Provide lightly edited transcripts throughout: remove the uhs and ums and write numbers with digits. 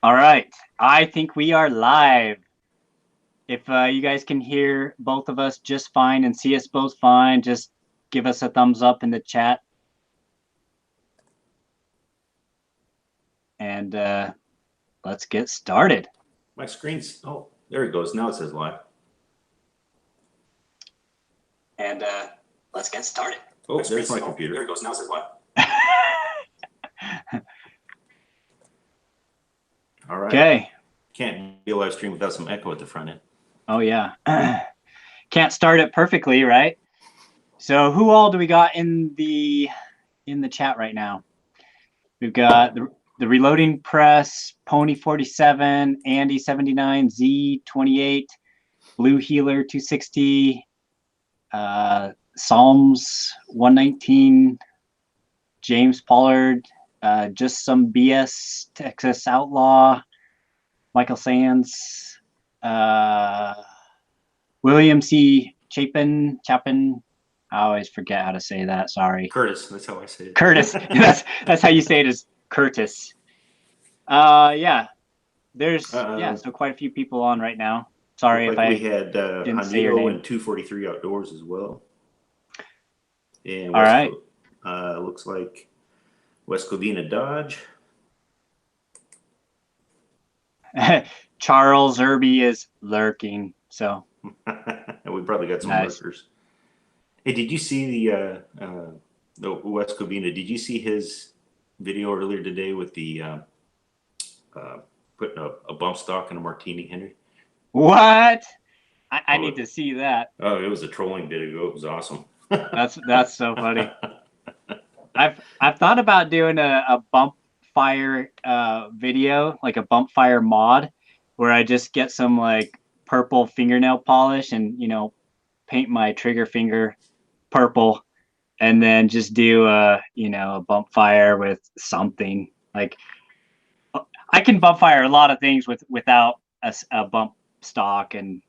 All right. I think we are live. If you guys can hear both of us just fine and see us both fine, just give us a thumbs up in the chat. And let's get started. My screen's, oh, there it goes. Now it says live. And let's get started. Oh, there's my computer. There it goes. Now it says live. All right. Okay. Can't be a live stream without some echo at the front end. Oh, yeah. Can't start it perfectly, right? So who all do we got in the chat right now? We've got the Reloading Press, Pony 47, Andy 79, Z 28, Blue Healer 260, Psalms 119, James Pollard, Just Some BS, Texas Outlaw, Michael Sands, William C. Chapin. I always forget how to say that. Sorry. Curtis, that's how I say it. Curtis. that's how you say it, is Curtis. Yeah. There's so quite a few people on right now. Sorry if we had didn't say your name. and 243 Outdoors as well. And all right. Looks like West Covina Dodge. Charles Irby is lurking, so we probably got some lurkers. Hey, did you see the West Covina? Did you see his video earlier today with the putting a bump stock in a martini, Henry? What? I need to see that. Oh, it was a trolling video. It was awesome. That's so funny. I've thought about doing a bump fire video, like a bump fire mod, where I just get some like purple fingernail polish and paint my trigger finger purple, and then just do a bump fire with something. Like I can bump fire a lot of things without a bump stock, and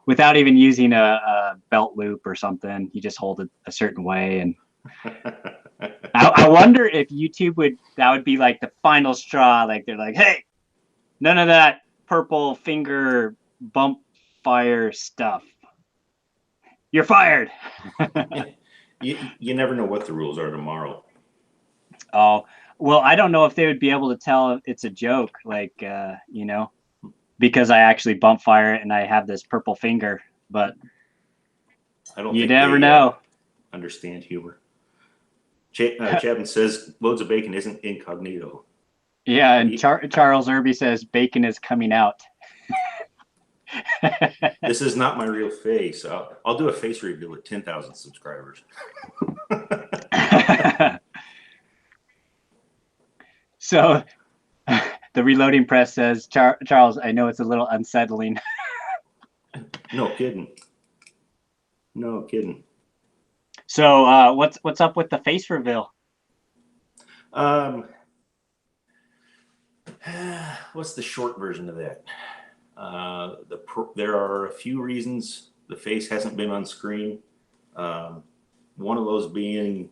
without even using a belt loop or something. You just hold it a certain way, and I wonder if YouTube would be like the final straw. Like they're like, hey, none of that purple finger bump fire stuff. You're fired. You never know what the rules are tomorrow. Oh, well, I don't know if they would be able to tell if it's a joke, like, because I actually bump fire it and I have this purple finger, but I don't you never know. Understand humor. Chapman says loads of bacon isn't incognito. Yeah, and Charles Irby says bacon is coming out. This is not my real face. I'll do a face reveal at 10,000 subscribers. So the Reloading Press says, Charles, I know it's a little unsettling. No kidding. No kidding. So what's up with the face reveal? What's the short version of that? There are a few reasons the face hasn't been on screen. One of those being,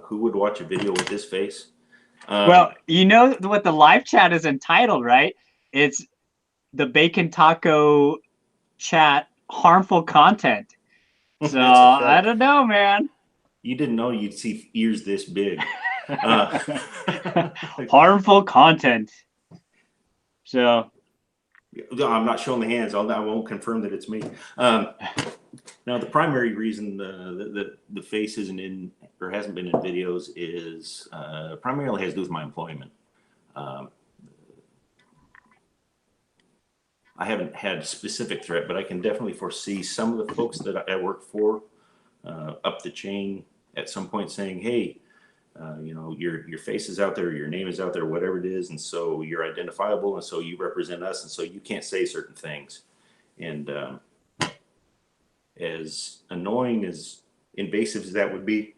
who would watch a video with this face? Well, you know what the live chat is entitled, right? It's the Bacon Taco chat harmful content. So I don't know, man. You didn't know you'd see ears this big. Harmful content. So I'm not showing the hands. I won't confirm that it's me. Now, the primary reason the face isn't in or hasn't been in videos is primarily has to do with my employment. I haven't had a specific threat, but I can definitely foresee some of the folks that I work for up the chain at some point saying, hey, your face is out there, your name is out there, whatever it is, and so you're identifiable, and so you represent us, and so you can't say certain things. And as annoying, as invasive as that would be,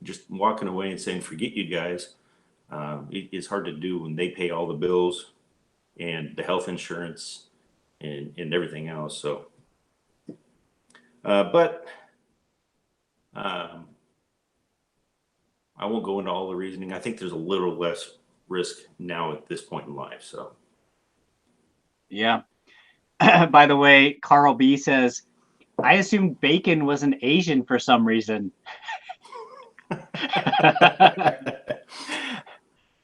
just walking away and saying, forget you guys, it's hard to do when they pay all the bills and the health insurance and everything else. So, I won't go into all the reasoning. I think there's a little less risk now at this point in life. So Yeah. By the way, Carl B says, I assumed bacon was an Asian for some reason.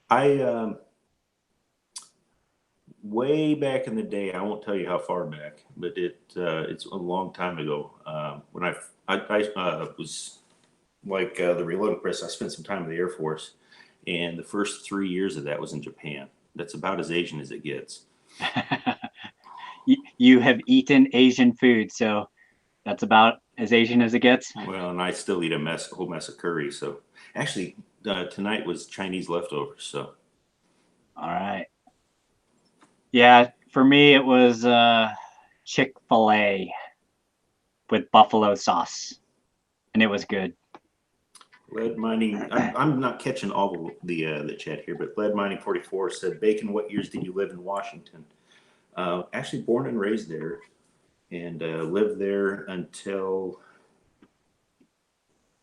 I way back in the day, I won't tell you how far back, but it's a long time ago. When I was like the reloading press, I spent some time in the Air Force, and the first 3 years of that was in Japan. That's about as Asian as it gets. You have eaten Asian food, so that's about as Asian as it gets. Well, and I still eat a whole mess of curry. So actually, tonight was Chinese leftovers. So All right. Yeah, for me it was Chick-fil-A with buffalo sauce, and it was good. lead mining. I'm not catching all the chat here, but lead mining 44 said, "Bacon, what years did you live in Washington?" Actually, born and raised there, and lived there until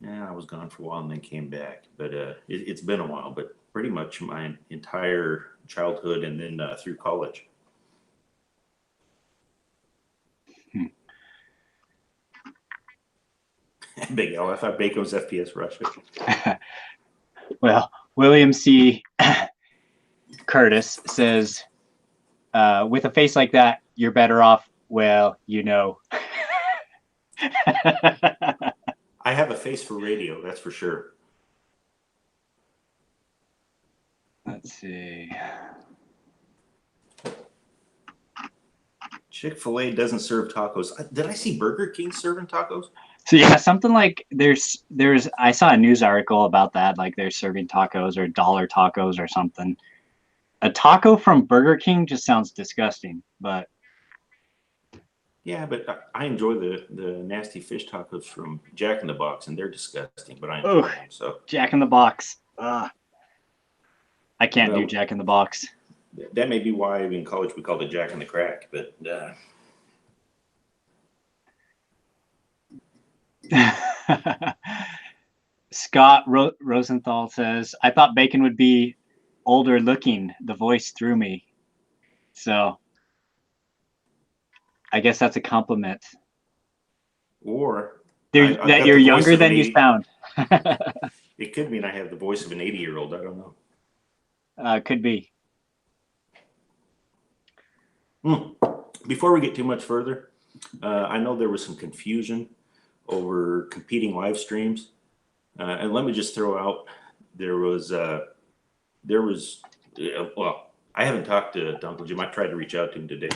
I was gone for a while and then came back. But it's been a while. But pretty much my entire childhood and then through college. Big L. I thought bacon was FPS Russia. Well, William C. Curtis says, with a face like that, you're better off. Well, you know. I have a face for radio, that's for sure. Let's see. Chick-fil-A doesn't serve tacos. Did I see Burger King serving tacos? So yeah, something like there's I saw a news article about that, like they're serving tacos or dollar tacos or something. A taco from Burger King just sounds disgusting, but Yeah, but I enjoy the nasty fish tacos from Jack in the Box, and they're disgusting, but I enjoy them. So Jack in the Box. I can't do well, Jack in the Box. that may be why in college we called it Jack in the Crack, but Scott Rosenthal says, I thought bacon would be older looking. The voice threw me. So I guess that's a compliment. or I've That got you're the voice younger of an than you 80. sound. It could mean I have the voice of an 80-year-old. I don't know. Could be. Before we get too much further, I know there was some confusion over competing live streams, and let me just throw out well, I haven't talked to Uncle Jim. I tried to reach out to him today,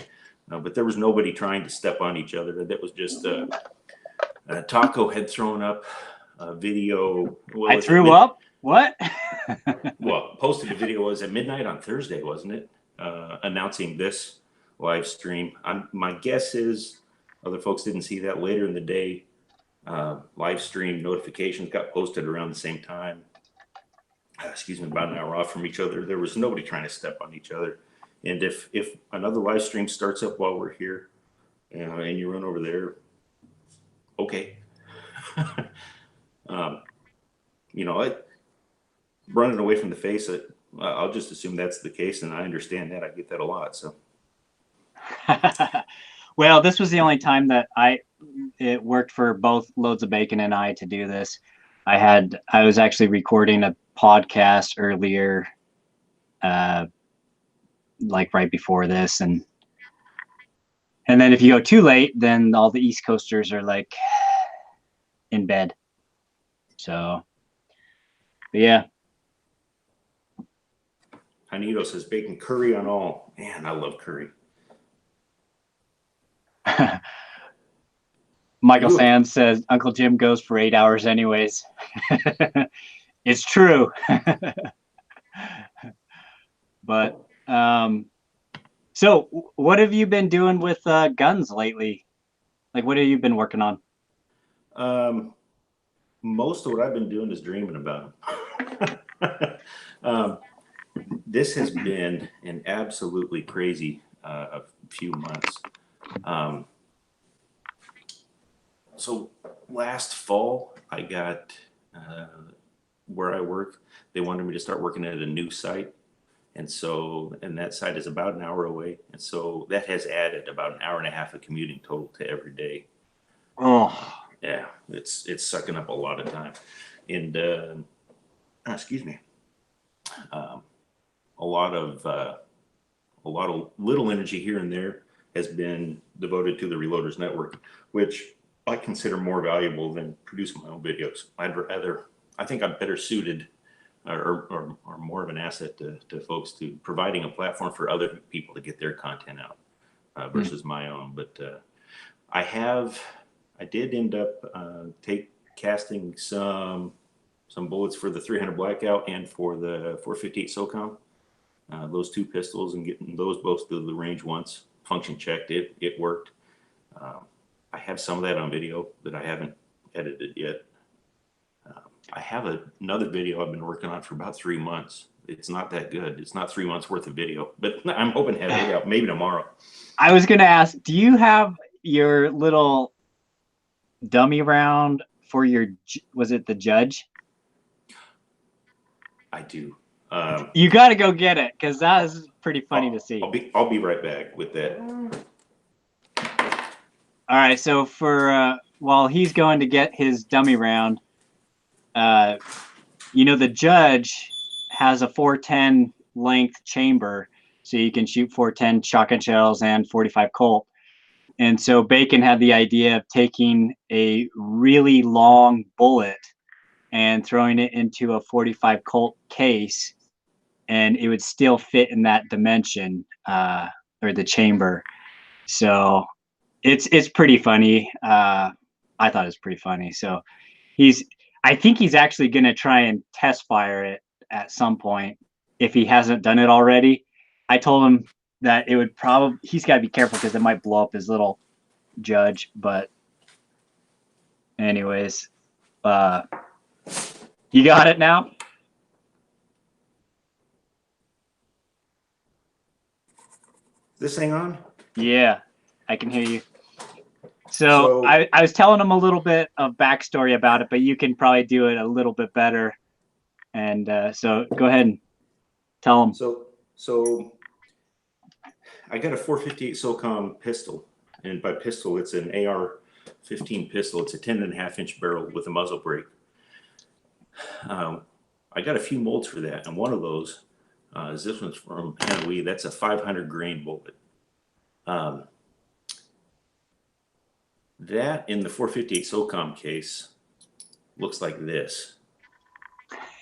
but there was nobody trying to step on each other. That was just Taco had thrown up a video. I threw up. What? Well, posted a video was at midnight on Thursday, wasn't it? Announcing this live stream. My guess is other folks didn't see that later in the day. Live stream notifications got posted around the same time. About an hour off from each other. There was nobody trying to step on each other. And if another live stream starts up while we're here, and you run over there, okay. Running away from the face, I'll just assume that's the case, and I understand that. I get that a lot. So, well, this was the only time that it worked for both Loads of Bacon and I to do this. I was actually recording a podcast earlier, like right before this, and then if you go too late, then all the East Coasters are like in bed. So, yeah. Hanito says bacon curry on all. Man, I love curry. Michael Sands says Uncle Jim goes for 8 hours anyways. It's true. But so what have you been doing with guns lately? Like, what have you been working on? Most of what I've been doing is dreaming about them. This has been an absolutely crazy few months. So last fall, I got where I work, they wanted me to start working at a new site. And so, and that site is about an hour away. And so that has added about an hour and a half of commuting total to every day. Oh, Yeah, it's sucking up a lot of time. And, excuse me, um, a lot of, little energy here and there has been devoted to the Reloaders Network, which I consider more valuable than producing my own videos. I think I'm better suited or more of an asset to folks to providing a platform for other people to get their content out versus my own. But I did end up casting some bullets for the 300 Blackout and for the 458 SOCOM. Those two pistols, and getting those both to the range once, function checked, it worked. I have some of that on video that I haven't edited yet. I have another video I've been working on for about 3 months. It's not that good. It's not 3 months worth of video, but I'm hoping to have it out maybe tomorrow. I was gonna ask, do you have your little dummy round for your, was it the judge? I do. You got to go get it, because that is pretty funny to see. I'll be right back with that. All right, so for while he's going to get his dummy round, you know, the judge has a 410 length chamber, so you can shoot 410 shotgun shells and 45 Colt. And so Bacon had the idea of taking a really long bullet and throwing it into a 45 Colt case, and it would still fit in that dimension, or the chamber. So it's pretty funny. I thought it was pretty funny. So I think he's actually going to try and test fire it at some point if he hasn't done it already. I told him that it would probably, he's got to be careful because it might blow up his little judge. But anyways, you got it now? This thing on? Yeah, I can hear you. So I was telling him a little bit of backstory about it, but you can probably do it a little bit better. And so go ahead and tell him. So I got a 458 SOCOM pistol, and by pistol, it's an AR-15 pistol. It's a 10.5-inch barrel with a muzzle brake. I got a few molds for that, and one of those is this one's from Hanoi. That's a 500 grain bullet. That in the 458 SOCOM case looks like this,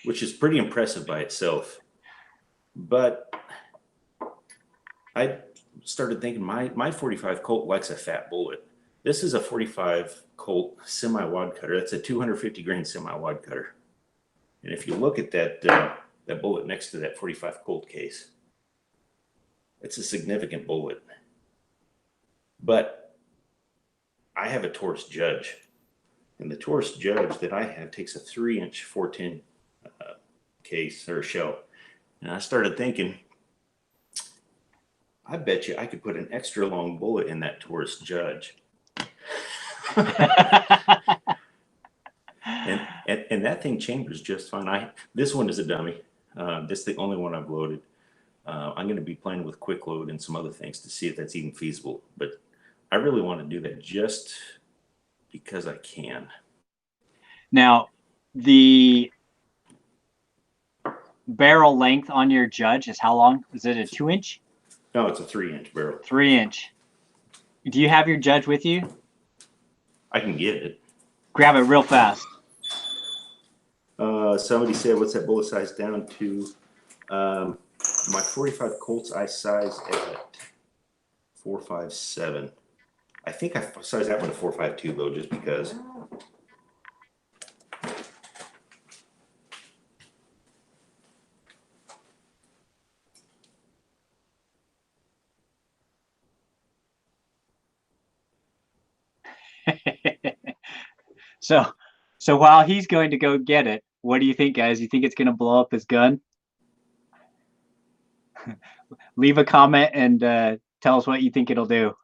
which is pretty impressive by itself. But I started thinking my 45 Colt likes a fat bullet. This is a 45 Colt semi-wad cutter. That's a 250 grain semi-wad cutter. And if you look at that bullet next to that 45 Colt case, it's a significant bullet. But I have a Taurus Judge, and the Taurus Judge that I have takes a 3-inch 410 case or shell. And I started thinking, I bet you I could put an extra long bullet in that Taurus Judge. and that thing chambers just fine. This one is a dummy. This is the only one I've loaded. I'm going to be playing with quick load and some other things to see if that's even feasible. But I really want to do that just because I can. Now, the barrel length on your Judge is how long? Is it a 2-inch? No, it's a 3-inch barrel. 3-inch. Do you have your Judge with you? I can get it. Grab it real fast. Somebody said, what's that bullet size down to? My 45 Colts I size at 4.57. I think I size that one at 4.52 though, just because. So while he's going to go get it, what do you think, guys? You think it's going to blow up his gun? Leave a comment and tell us what you think it'll do.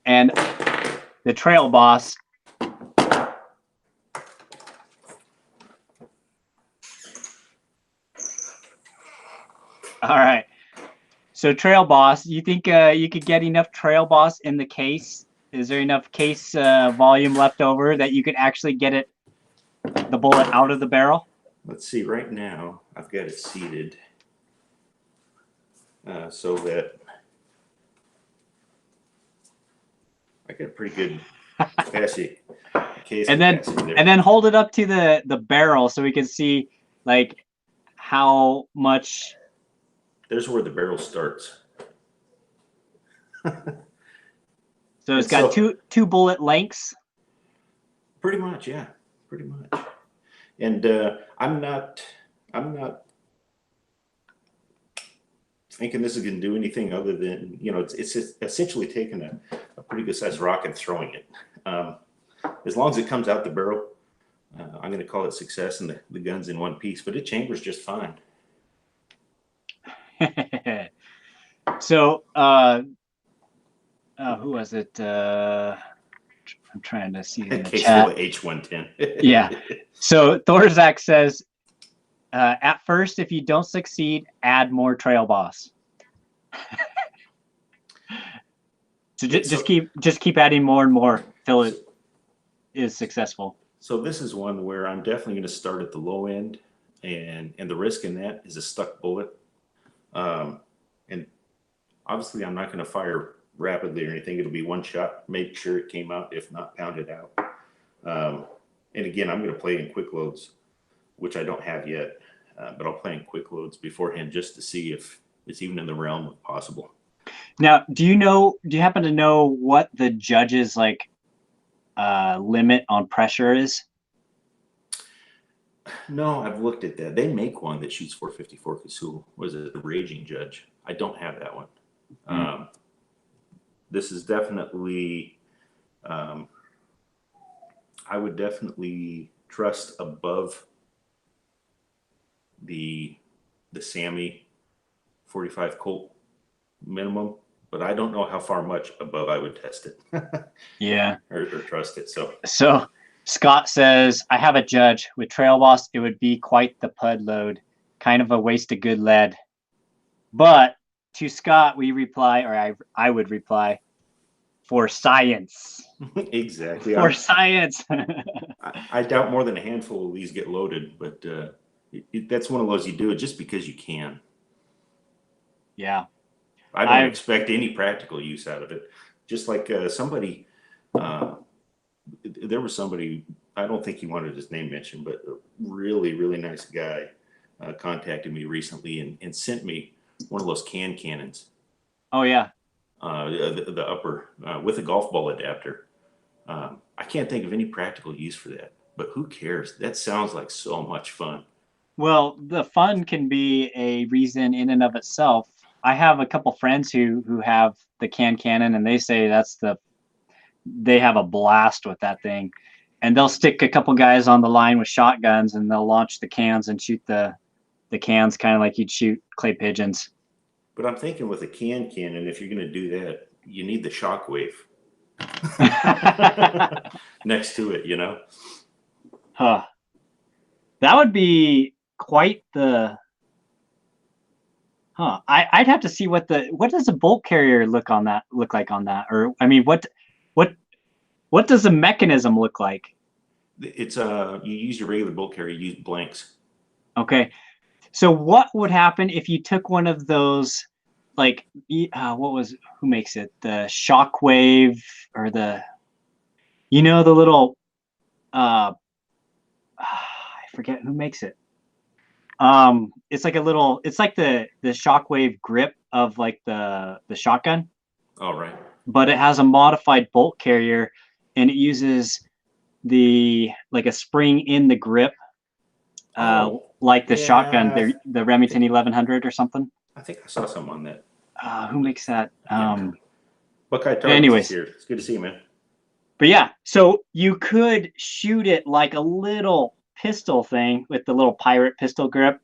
And the Trail Boss. All right. So Trail Boss, you think you could get enough Trail Boss in the case? Is there enough case volume left over that you could actually get the bullet out of the barrel? Let's see. Right now, I've got it seated so that I got a pretty good capacity. And then hold it up to the barrel so we can see like how much. There's where the barrel starts. So it's got two bullet lengths. Pretty much, yeah, pretty much. And I'm not thinking this is going to do anything other than, you know, it's essentially taking a pretty good sized rock and throwing it. As long as it comes out the barrel, I'm going to call it success, and the gun's in one piece. But it chambers just fine. So who was it? I'm trying to see in the Case chat. full of H110. Yeah. So Thorzak says, at first, if you don't succeed, add more Trail Boss. So just keep adding more and more till it is successful. So this is one where I'm definitely going to start at the low end, and the risk in that is a stuck bullet. And obviously, I'm not going to fire rapidly or anything. It'll be one shot. Make sure it came out. If not, pound it out. And again, I'm going to play in quick loads, which I don't have yet, but I'll play in quick loads beforehand just to see if it's even in the realm of possible. Now, do you happen to know what the judge's like limit on pressure is? No, I've looked at that. They make one that shoots 454 Cthulhu. Was it the Raging Judge? I don't have that one. This is definitely, I would definitely trust above the Sammy 45 Colt minimum, but I don't know how far much above I would test it. Yeah. or trust it. So Scott says, I have a judge. With Trail Boss, it would be quite the pud load. Kind of a waste of good lead. But to Scott, we reply, or I would reply, for science. Exactly. For science. I doubt more than a handful of these get loaded, but that's one of those you do it just because you can. Yeah. I don't expect any practical use out of it. Just like somebody, there was somebody, I don't think he wanted his name mentioned, but a really, really nice guy contacted me recently and sent me one of those cannons. Oh, yeah. The upper with a golf ball adapter. I can't think of any practical use for that, but who cares? That sounds like so much fun. Well, the fun can be a reason in and of itself. I have a couple friends who have the cannon, and they say they have a blast with that thing. And they'll stick a couple guys on the line with shotguns, and they'll launch the cans and shoot the cans kind of like you'd shoot clay pigeons. But I'm thinking with a cannon, if you're going to do that, you need the shockwave next to it, you know? Huh. That would be quite the... Huh. I'd have to see what does a bolt carrier look like on that? Or, I mean, what does the mechanism look like? It's you use your regular bolt carrier, you use blanks. Okay. So what would happen if you took one of those, like, who makes it? The Shockwave or the little, I forget who makes it. It's like it's like the Shockwave grip of like the shotgun. All right. But it has a modified bolt carrier, and it uses like a spring in the grip. Like the shotgun, the Remington 1100 or something. I think I saw some on that. Who makes that? Buckeye Targets anyways, here. It's good to see you, man. But yeah, so you could shoot it like a little pistol thing with the little pirate pistol grip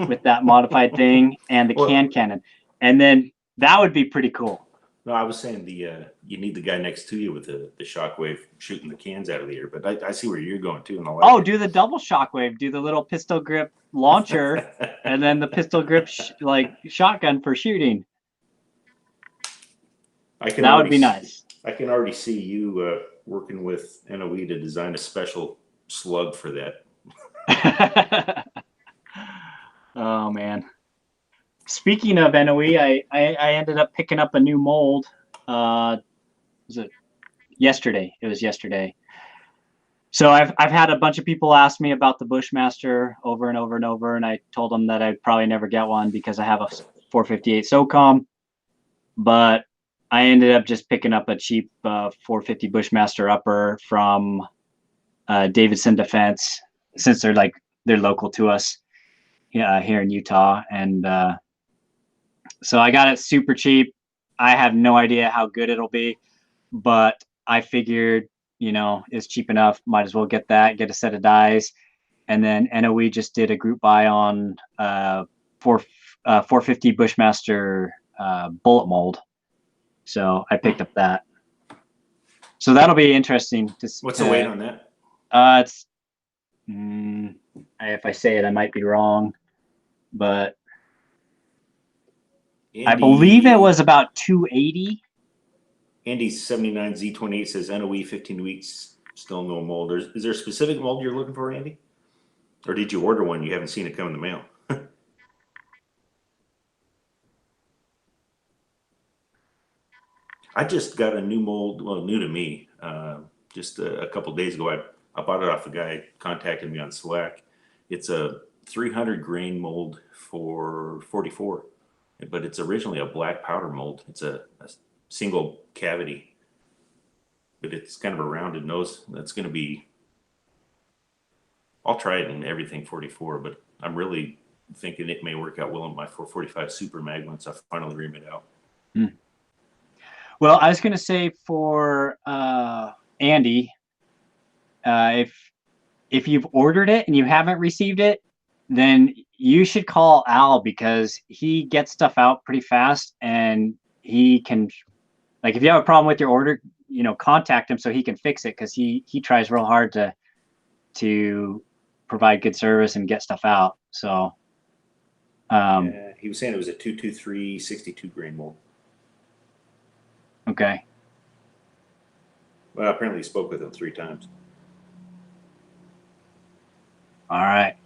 with that modified thing and the cannon. And then that would be pretty cool. No, I was saying you need the guy next to you with the shockwave shooting the cans out of the air. But I see where you're going too, and I like Oh, it. do the double shockwave. Do the little pistol grip launcher, and then the pistol grip like shotgun for shooting. That would be nice. I can already see you working with NOE to design a special slug for that. Oh man. Speaking of NOE, I ended up picking up a new mold. Was it yesterday? It was yesterday. So I've had a bunch of people ask me about the Bushmaster over and over and over, and I told them that I'd probably never get one because I have a 458 SOCOM. But I ended up just picking up a cheap 450 Bushmaster upper from Davidson Defense, since they're local to us here in Utah, and so I got it super cheap. I have no idea how good it'll be, but I figured, it's cheap enough. Might as well get a set of dies. And then NOE just did a group buy on 450 Bushmaster bullet mold. So I picked up that. So that'll be interesting. What's the weight on that? It's if I say it, I might be wrong, but Andy, I believe it was about 280. Andy's 79 Z28 says NOE 15 weeks, still no mold. Is there a specific mold you're looking for, Andy? Or did you order one? You haven't seen it come in the mail. I just got a new mold, well, new to me, just a couple days ago. I bought it off a guy contacted me on Slack. It's a 300 grain mold for 44, but it's originally a black powder mold. It's a single cavity, but it's kind of a rounded nose. That's going to be, I'll try it in everything 44, but I'm really thinking it may work out well in my 445 Super Mag once I finally ream it out. Well, I was going to say for Andy, if you've ordered it and you haven't received it, then you should call Al, because he gets stuff out pretty fast, and he can, like, if you have a problem with your order, contact him so he can fix it, because he tries real hard to provide good service and get stuff out. So yeah, he was saying it was a 223 62 grain mold. Okay. Well, apparently he spoke with him 3 times. All right.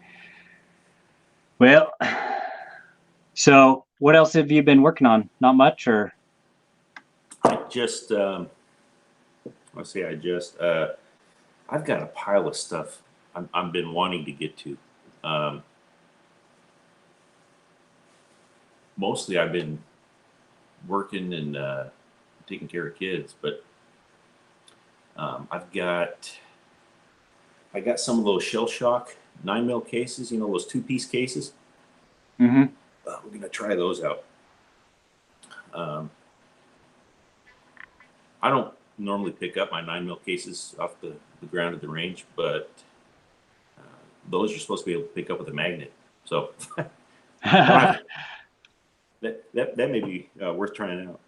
Well, so what else have you been working on? Not much, or? I just, I've got a pile of stuff I've been wanting to get to. Mostly I've been working and taking care of kids, but I got some of those shell shock 9mm cases, those 2-piece cases. Mm-hmm. We're gonna try those out. I don't normally pick up my 9mm cases off the ground at the range, but those you're supposed to be able to pick up with a magnet. So that may be worth trying out.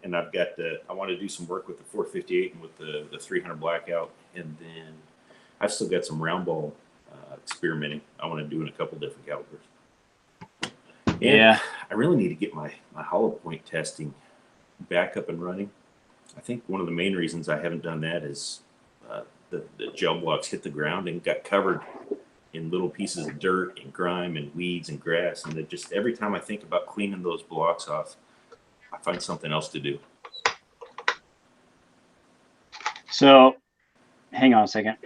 And I've got I want to do some work with the 458 and with the 300 blackout, and then I've still got some round ball experimenting I want to do in a couple different calibers. And yeah, I really need to get my hollow point testing back up and running. I think one of the main reasons I haven't done that is the gel blocks hit the ground and got covered in little pieces of dirt and grime and weeds and grass, and that just every time I think about cleaning those blocks off, I find something else to do. So hang on a second.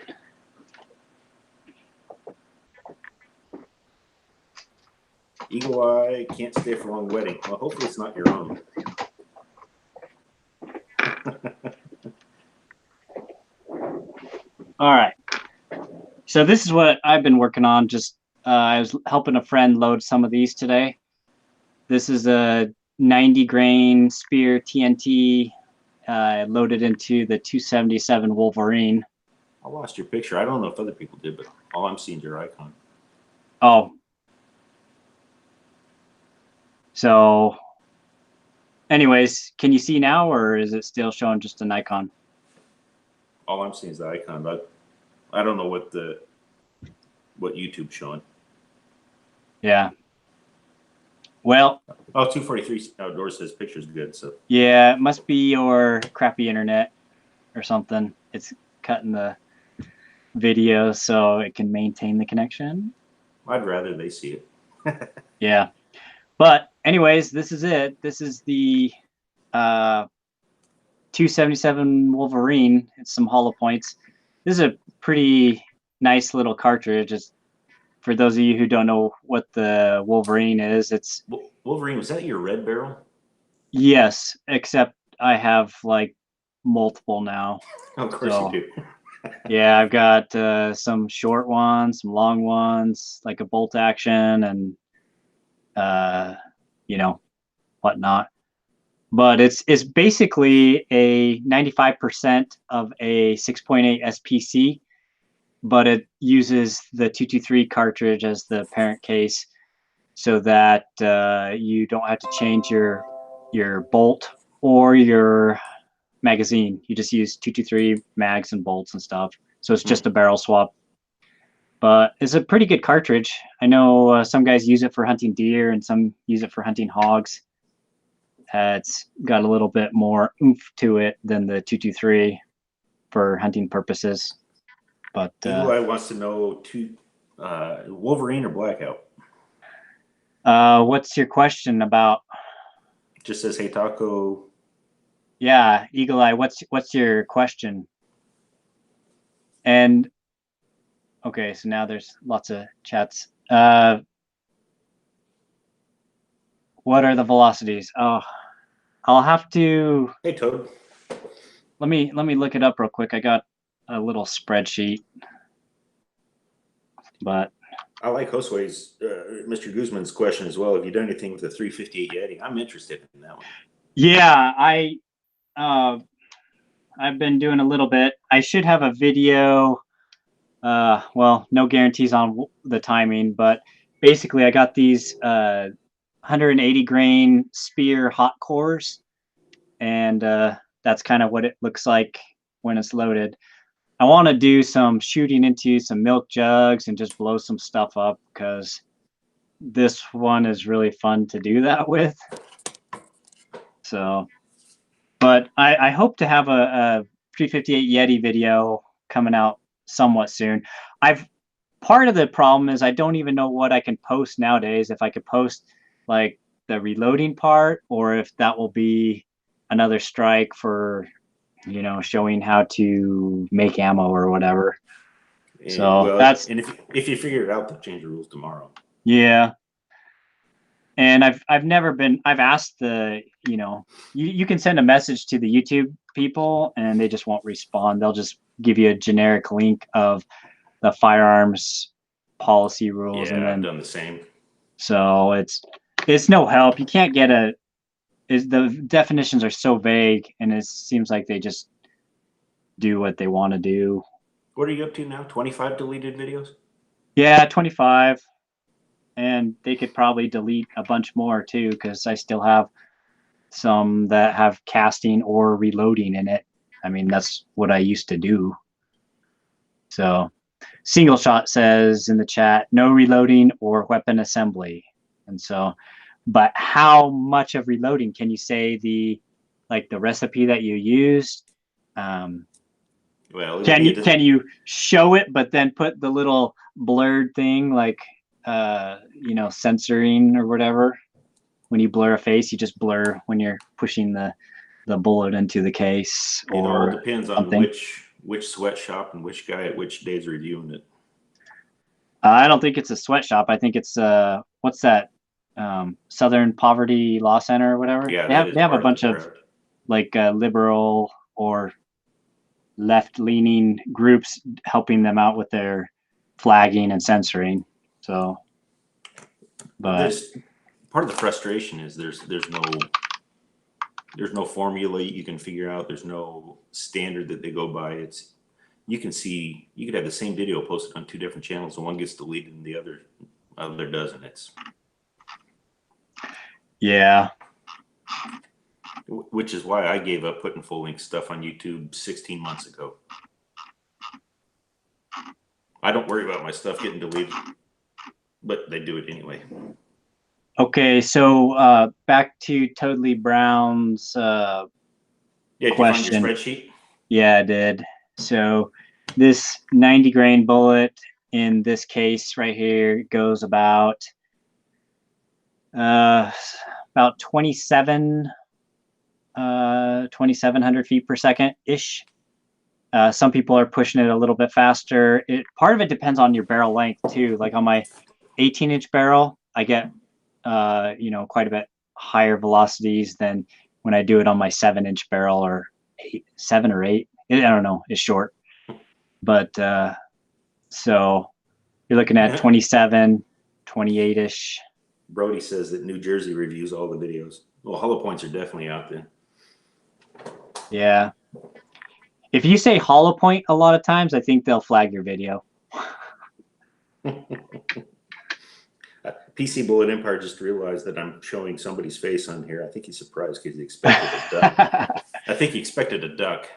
Eagle eye, can't stay for long wedding. Well, hopefully it's not your own. All right. So this is what I've been working on. Just I was helping a friend load some of these today. This is a 90 grain Spear TNT loaded into the 277 Wolverine. I lost your picture. I don't know if other people did, but all I'm seeing is your icon. Oh. So Anyways, can you see now, or is it still showing just an icon? All I'm seeing is the icon, but I don't know what YouTube's showing. Yeah. Well, Oh, 243 outdoors says picture's good. So yeah, it must be your crappy internet or something. It's cutting the video so it can maintain the connection. I'd rather they see it. Yeah. But anyways, this is it. This is the 277 Wolverine. It's some hollow points. This is a pretty nice little cartridge. It's, for those of you who don't know what the Wolverine is, it's Wolverine, was that your red barrel? yes, except I have like multiple now. Of course you So do. yeah, I've got some short ones, some long ones, like a bolt action, and uh, you know, whatnot. But it's basically a 95% of a 6.8 SPC, but it uses the 223 cartridge as the parent case, so that you don't have to change your bolt or your magazine. You just use 223 mags and bolts and stuff. So it's just a barrel swap. But it's a pretty good cartridge. I know some guys use it for hunting deer and some use it for hunting hogs. It's got a little bit more oomph to it than the 223 for hunting purposes. But Eagle Eye wants to know Wolverine or Blackout. what's your question about? Just says, hey, Taco. Yeah, Eagle Eye. What's your question? And okay, so now there's lots of chats. What are the velocities? Oh, I'll have to. Hey, Toad. Let me look it up real quick. I got a little spreadsheet, but I like Josue's, Mr. Guzman's question as well. Have you done anything with the 358 Yeti? I'm interested in that one. yeah, uh, I've been doing a little bit. I should have a video. Well, no guarantees on the timing, but basically, I got these 180 grain spear hot cores, and that's kind of what it looks like when it's loaded. I want to do some shooting into some milk jugs and just blow some stuff up because this one is really fun to do that with. So, but I hope to have a 358 Yeti video coming out somewhat soon. I've Part of the problem is I don't even know what I can post nowadays. If I could post like the reloading part, or if that will be another strike for showing how to make ammo or whatever. And, So well, that's and if you figure it out, they'll change the rules tomorrow. yeah. And I've never been. I've asked you can send a message to the YouTube people and they just won't respond. They'll just give you a generic link of the firearms policy rules, and Yeah, I've then done the same. so it's no help. You can't get the definitions are so vague, and it seems like they just do what they want to do. What are you up to now? 25 deleted videos? Yeah, 25, and they could probably delete a bunch more too because I still have some that have casting or reloading in it. I mean, that's what I used to do. So, Single Shot says in the chat, no reloading or weapon assembly. And so, but how much of reloading can you say the recipe that you used? Well, Can you show it, but then put the little blurred thing like censoring or whatever? When you blur a face, you just blur when you're pushing the bullet into the case it all or depends on something. which sweatshop and which guy at which day's reviewing it. I don't think it's a sweatshop. I think it's what's that? Southern Poverty Law Center or whatever. Yeah, They that have is they have a part of the bunch of crowd. like liberal or left leaning groups helping them out with their flagging and censoring. So, but This part of the frustration is there's no formula you can figure out. There's no standard that they go by. It's you could have the same video posted on two different channels and one gets deleted and the other doesn't. It's yeah. Which is why I gave up putting full length stuff on YouTube 16 months ago. I don't worry about my stuff getting deleted, but they do it anyway. Okay, so back to Totally Brown's Yeah, did question. you find your spreadsheet? Yeah, I did. So this 90 grain bullet in this case right here goes about 2,700 feet per second ish. Some people are pushing it a little bit faster. Part of it depends on your barrel length too. Like on my 18-inch barrel, I get quite a bit higher velocities than when I do it on my 7-inch barrel, or 7 or 8. I don't know. It's short, but so you're looking at 27, 28-ish. Brody says that New Jersey reviews all the videos. Well, hollow points are definitely out there. Yeah. If you say hollow point a lot of times, I think they'll flag your video. PC Bullet Empire just realized that I'm showing somebody's face on here. I think he's surprised because he expected a duck. I think he expected a duck.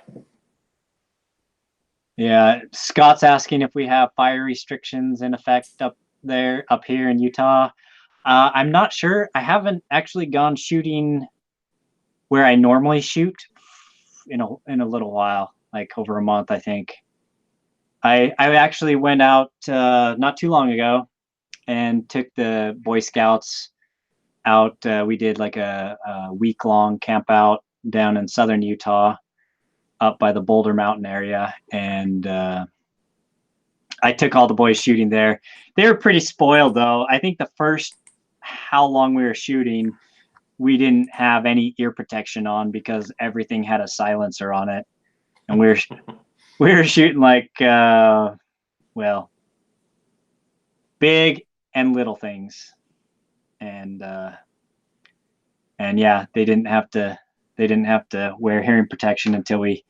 Yeah, Scott's asking if we have fire restrictions in effect up here in Utah. I'm not sure. I haven't actually gone shooting where I normally shoot in a little while, like over a month, I think. I actually went out not too long ago and took the Boy Scouts out. We did like a week-long camp out down in southern Utah, up by the Boulder Mountain area, and I took all the boys shooting there. They were pretty spoiled though. I think the first how long we were shooting, we didn't have any ear protection on because everything had a silencer on it, and we were shooting like big and little things, and yeah, they didn't have to wear hearing protection until we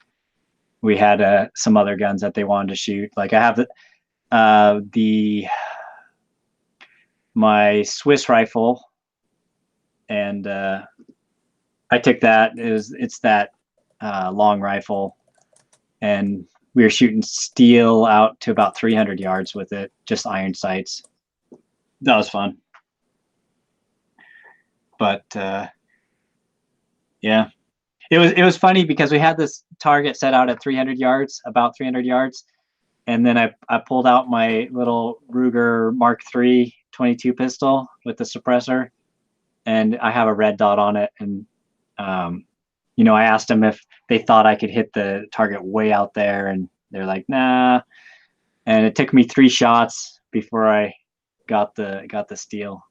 had some other guns that they wanted to shoot. Like I have my Swiss rifle, and I took that. It's that long rifle, and we were shooting steel out to about 300 yards with it, just iron sights. That was fun. But yeah, it was funny because we had this target set out at 300 yards, about 300 yards, and then I pulled out my little Ruger Mark III 22 pistol with the suppressor, and I have a red dot on it. And I asked them if they thought I could hit the target way out there, and they're like, nah. And it took me 3 shots before I got the steel.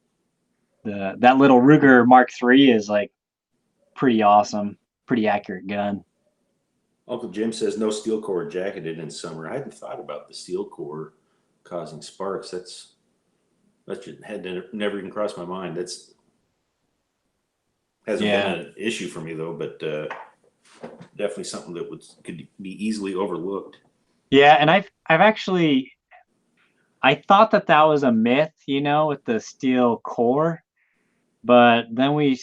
That little Ruger Mark III is like pretty awesome, pretty accurate gun. Uncle Jim says no steel core jacketed in summer. I hadn't thought about the steel core causing sparks. That had never even crossed my mind. That's hasn't been an issue for me though, but definitely something that could be easily overlooked. Yeah, and I thought that was a myth, with the steel core, but then we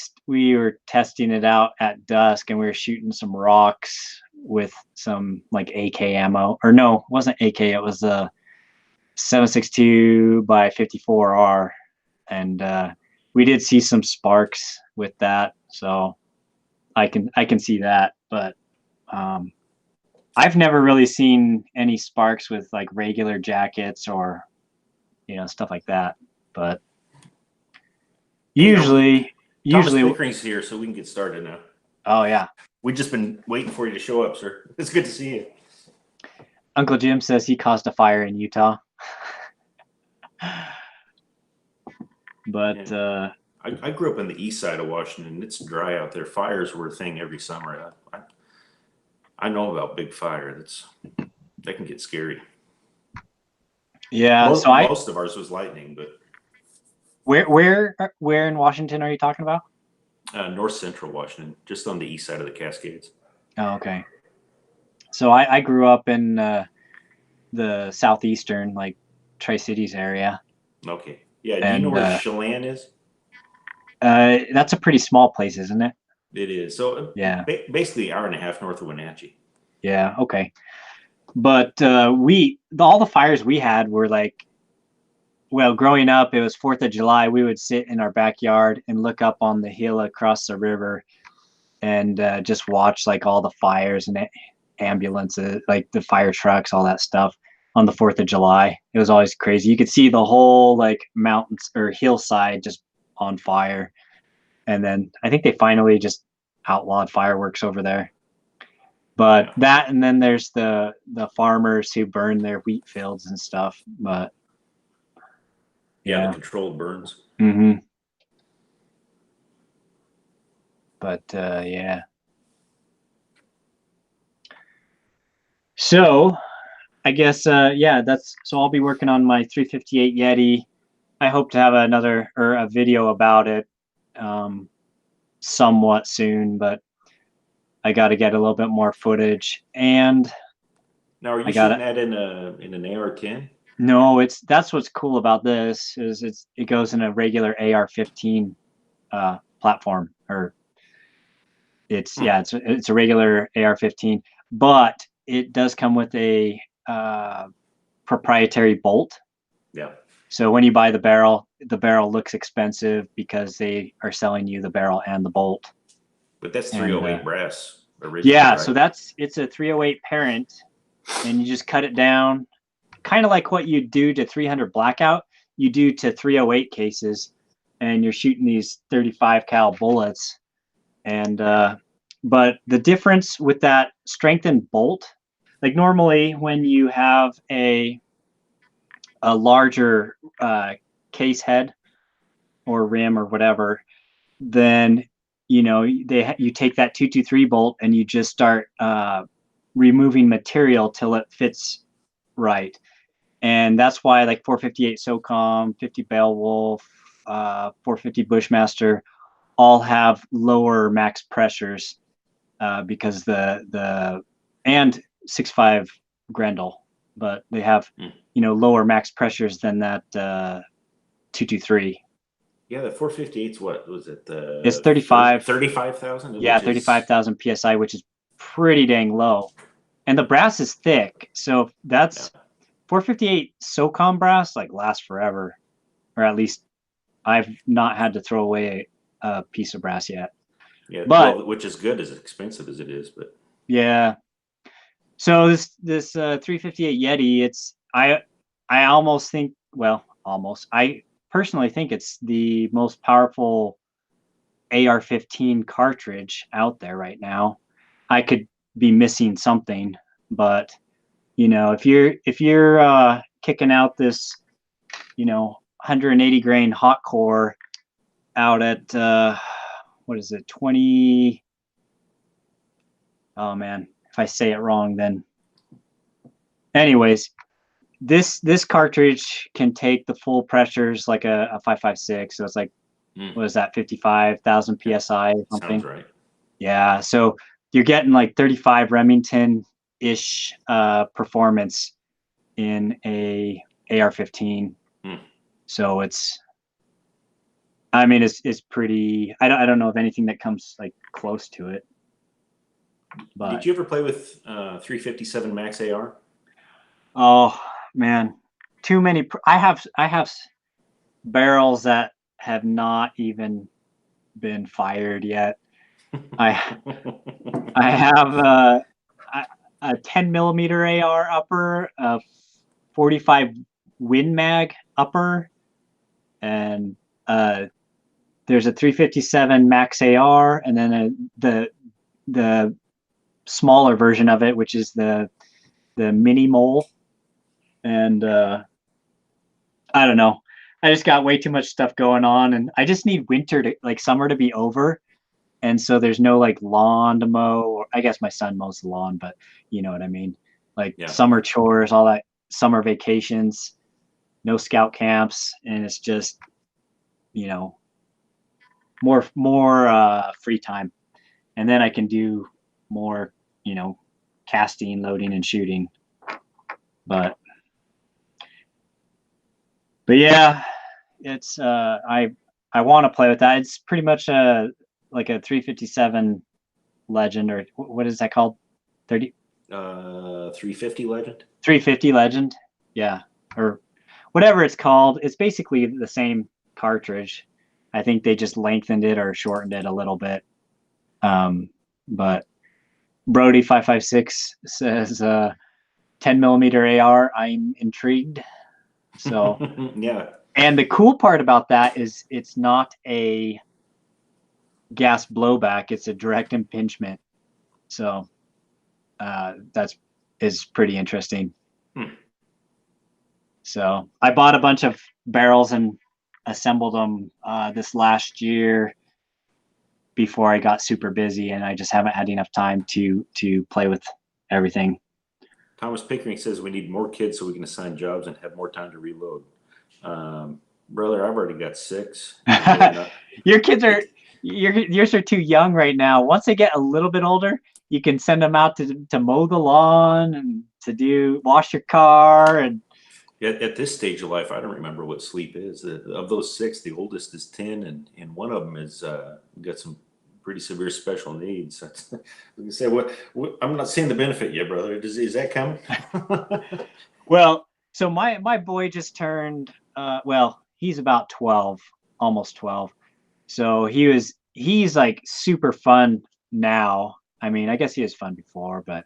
were testing it out at dusk, and we were shooting some rocks with some like AK ammo, or no, it wasn't AK, it was a 7.62 by 54R, and we did see some sparks with that, so I can see that, but I've never really seen any sparks with like regular jackets or stuff like that, but usually Thomas Pickering's here, so we can get started now. Oh yeah, we've just been waiting for you to show up, sir. It's good to see you. Uncle Jim says he caused a fire in Utah. But I grew up on the east side of Washington. It's dry out there. Fires were a thing every summer. I know about big fire. That can get scary. Yeah, most of ours was lightning, but where in Washington are you talking about? North Central Washington, just on the east side of the Cascades. Oh, okay. So I grew up in the southeastern, like Tri-Cities area. Okay. Yeah. Do you know where Chelan is? That's a pretty small place, isn't it? It is. So Yeah. basically, hour and a half north of Wenatchee. Yeah. Okay. But all the fires we had were like, well, growing up, it was 4th of July. We would sit in our backyard and look up on the hill across the river and just watch like all the fires and ambulances, like the fire trucks, all that stuff on the 4th of July. It was always crazy. You could see the whole like mountains or hillside just on fire. And then I think they finally just outlawed fireworks over there. But Yeah. that, and then there's the farmers who burn their wheat fields and stuff. But Yeah, the yeah. controlled burns. Mm-hmm. But yeah. So I guess yeah, that's so I'll be working on my 358 Yeti. I hope to have another or a video about it um, somewhat soon, but I got to get a little bit more footage. And Now, are I you got shooting to that in an AR-10? no, that's what's cool about this is it goes in a regular AR-15 platform, or it's Hmm. yeah, it's a regular AR-15, but it does come with a proprietary bolt. Yeah. So when you buy the barrel looks expensive because they are selling you the barrel and the bolt. But that's And 308 brass originally, yeah, so right? it's a 308 parent, and you just cut it down, kind of like what you do to 300 blackout, you do to 308 cases, and you're shooting these 35 cal bullets. And but the difference with that strengthened bolt, like normally when you have a larger case head or rim or whatever, then you take that 223 bolt and you just start removing material till it fits right. And that's why like 458 SOCOM, 50 Beowulf, 450 Bushmaster all have lower max pressures because the and 65 Grendel, but they have Hmm. lower max pressures than that 223. Yeah, the 458's what was it? It's The 35. 35,000, Yeah, which is 35,000 psi, which is pretty dang low. And the brass is thick, so yeah, that's 458 SOCOM brass like lasts forever, or at least I've not had to throw away a piece of brass yet. yeah. But Well, which is good as expensive as it is, but yeah, so this 358 Yeti, I almost think, well, almost I personally think it's the most powerful AR-15 cartridge out there right now. I could be missing something, but if you're kicking out this 180 grain hot core out at what is it 20, oh man, if I say it wrong then anyways, this cartridge can take the full pressures like a 5.56, so it's like, mm, what is that, 55,000 yeah, psi or sounds something. right. Yeah, so you're getting like 35 Remington ish performance in a AR-15. Mm. So I mean, it's pretty. I don't know of anything that comes like close to it. Did But you ever play with 357 Max AR? oh man, too many. I have barrels that have not even been fired yet. I I have a 10 millimeter AR upper, a 45 Win Mag upper, and there's a 357 Max AR, and then the smaller version of it, which is the mini mole. And I don't know. I just got way too much stuff going on, and I just need winter to like summer to be over, and so there's no like lawn to mow. Or I guess my son mows the lawn, but you know what I mean. Like Yeah. summer chores, all that, summer vacations, no scout camps, and it's just you know more free time, and then I can do more casting, loading, and shooting. But yeah, it's I want to play with that. It's pretty much like a 357 Legend, or what is that called? 350 Legend. 350 Legend, yeah, or whatever it's called. It's basically the same cartridge. I think they just lengthened it or shortened it a little bit. But Brody 556 says 10 millimeter AR. I'm intrigued. So yeah. And the cool part about that is it's not a gas blowback; it's a direct impingement. So that's is pretty interesting. So I bought a bunch of barrels and assembled them this last year before I got super busy, and I just haven't had enough time to play with everything. Thomas Pickering says we need more kids so we can assign jobs and have more time to reload. Brother, I've already got 6. Your kids are yours are too young right now. Once they get a little bit older, you can send them out to mow the lawn and to wash your car. And at this stage of life, I don't remember what sleep is. Of those 6, the oldest is 10, and one of them is got some pretty severe special needs. I was gonna say, what I'm not seeing the benefit yet, brother. Is that coming? Well, so my boy just turned he's about 12, almost 12. So he's like super fun now. I mean, I guess he was fun before, but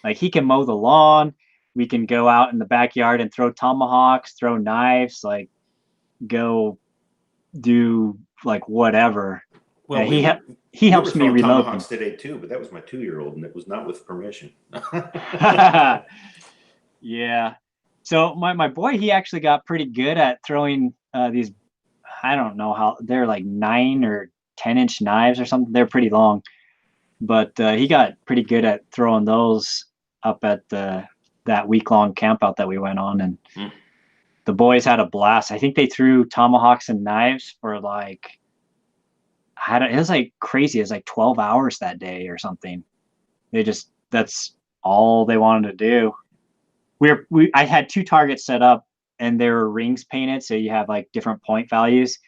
like he can mow the lawn. We can go out in the backyard and throw tomahawks, throw knives, like go do like whatever. Well, And we he were helps me throwing reload tomahawks today too, but that was my 2-year-old, and it was not with permission. Yeah. So my boy, he actually got pretty good at throwing these. I don't know how they're like 9 or 10-inch knives or something. They're pretty long, but he got pretty good at throwing those up at that week-long camp out that we went on, and the boys had a blast. I think they threw tomahawks and knives for like it was like crazy. It was like 12 hours that day or something. That's all they wanted to do. I had 2 targets set up, and there were rings painted, so you have like different point values,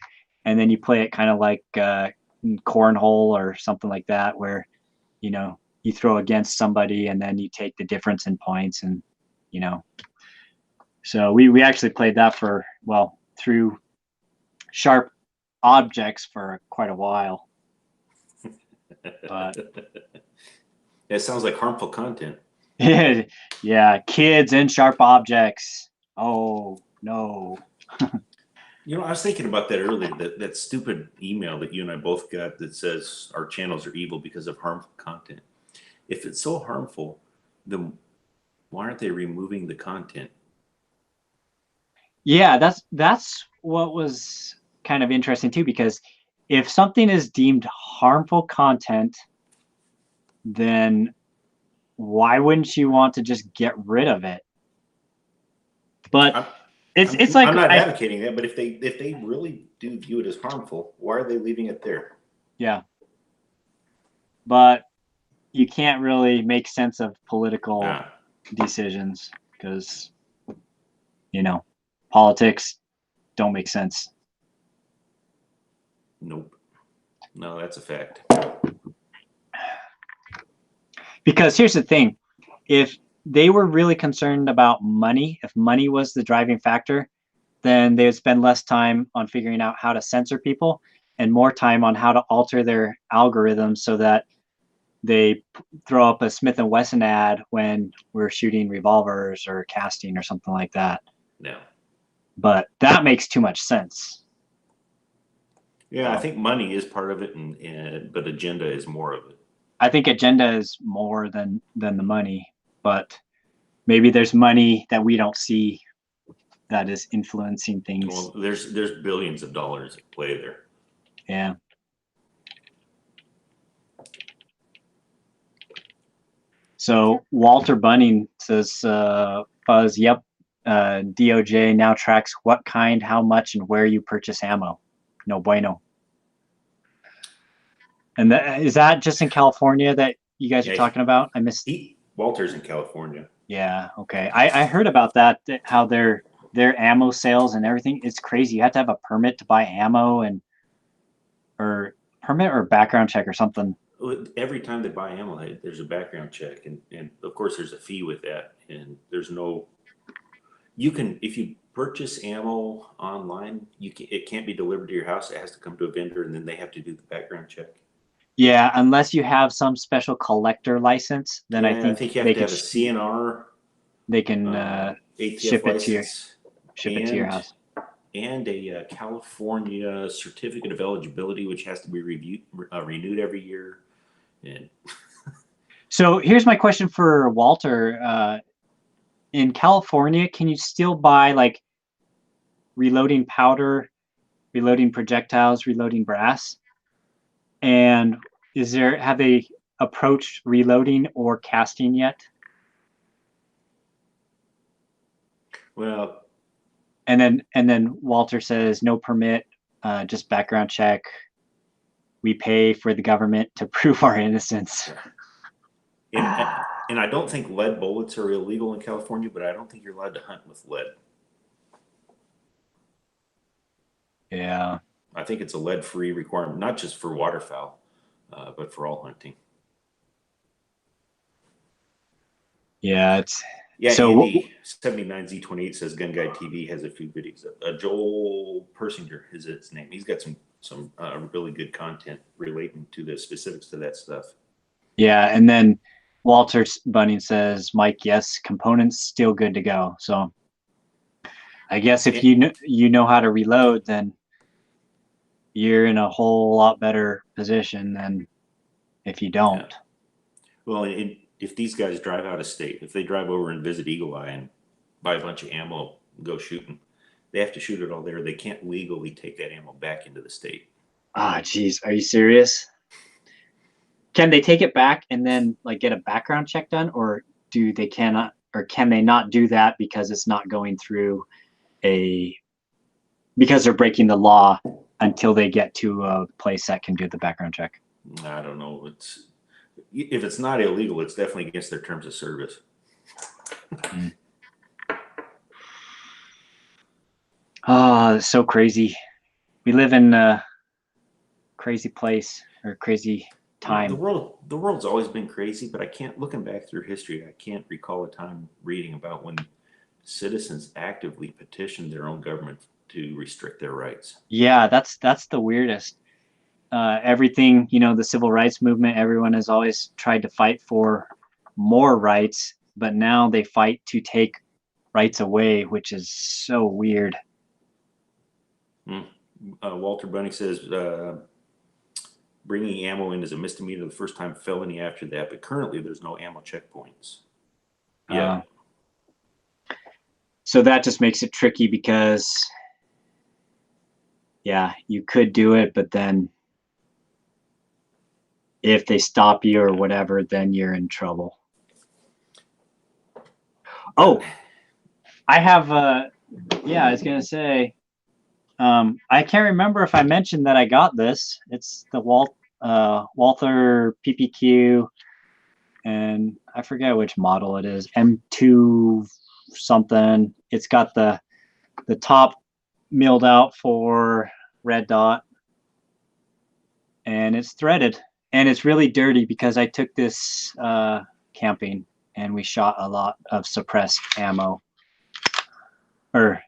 and then you play it kind of like cornhole or something like that, where you throw against somebody and then you take the difference in points, and so we actually played that through sharp objects for quite a while. But it sounds like harmful content. Yeah, kids and sharp objects. Oh no. I was thinking about that earlier, that stupid email that you and I both got that says our channels are evil because of harmful content. If it's so harmful, then why aren't they removing the content? Yeah, that's what was kind of interesting too, because if something is deemed harmful content, then why wouldn't you want to just get rid of it? But it's like I'm not advocating that, but if they really do view it as harmful, why are they leaving it there? Yeah. But you can't really make sense of political decisions because politics don't make sense. Nope. No, that's a fact. Because here's the thing, if they were really concerned about money, if money was the driving factor, then they would spend less time on figuring out how to censor people and more time on how to alter their algorithms so that they throw up a Smith & Wesson ad when we're shooting revolvers or casting or something like that. Yeah. But that makes too much sense. Yeah, I think money is part of it, but agenda is more of it. I think agenda is more than the money, but maybe there's money that we don't see that is influencing things. Well, there's billions of dollars at play there. Yeah. So Walter Bunning says, Fuzz, yep, DOJ now tracks what kind, how much, and where you purchase ammo. No bueno. And is that just in California that you guys are talking about? I missed. Walter's in California. Yeah. Okay. I heard about that how their ammo sales and everything. It's crazy. You have to have a permit to buy ammo or permit or background check or something. Every time they buy ammo, there's a background check, and of course there's a fee with that, and there's no. You can, if you purchase ammo online, it can't be delivered to your house. It has to come to a vendor, and then they have to do the background check. Yeah, unless you have some special collector license, then I Yeah, I think think you have they to could have a CNR, they can ATF ship it to your and house. a California certificate of eligibility, which has to be renewed every year. And So here's my question for Walter. In California, can you still buy like reloading powder, reloading projectiles, reloading brass? And have they approached reloading or casting yet? well, And then Walter says no permit, just background check. We pay for the government to prove our innocence. and I don't think lead bullets are illegal in California, but I don't think you're allowed to hunt with lead. Yeah. I think it's a lead-free requirement, not just for waterfowl, but for all hunting. Yeah, it's Yeah, so Andy 79Z28 says Gun Guy TV has a few videos. Joel Persinger is his name. He's got some really good content relating to the specifics to that stuff. yeah, and then Walter Bunning says, Mike, yes, components still good to go. So I guess if you know how to reload, then you're in a whole lot better position than if you don't. Yeah. Well, if these guys drive out of state, if they drive over and visit Eagle Eye and buy a bunch of ammo, and go shooting, they have to shoot it all there. They can't legally take that ammo back into the state. Ah, geez, are you serious? Can they take it back and then like get a background check done, or can they not do that because it's not going through because they're breaking the law until they get to a place that can do the background check? I don't know. If it's not illegal, it's definitely against their terms of service. Oh, it's so crazy. We live in a crazy place or crazy time. The world's always been crazy, but I can't, looking back through history, I can't recall a time reading about when citizens actively petitioned their own government to restrict their rights. Yeah, that's the weirdest. Everything, the civil rights movement, everyone has always tried to fight for more rights, but now they fight to take rights away, which is so weird. Walter Bunny says bringing ammo in is a misdemeanor the first time, felony after that, but currently there's no ammo checkpoints. Yeah. So that just makes it tricky because, yeah, you could do it, but then if they stop you or whatever, then you're in trouble. Oh, I have I was gonna say, I can't remember if I mentioned that I got this. It's the Walther PPQ, and I forget which model it is, M2 something. It's got the top milled out for red dot, and it's threaded, and it's really dirty because I took this camping and we shot a lot of suppressed ammo, or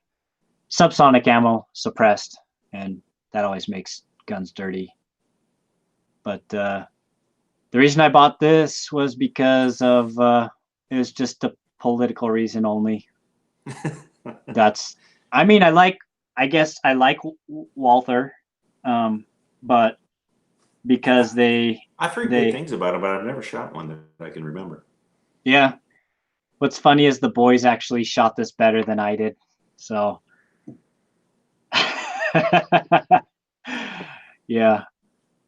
subsonic ammo suppressed, and that always makes guns dirty. But the reason I bought this was because of it was just a political reason only. I guess I like Walther, but because I've heard good things about it, but I've never shot one that I can remember. Yeah. What's funny is the boys actually shot this better than I did. So yeah.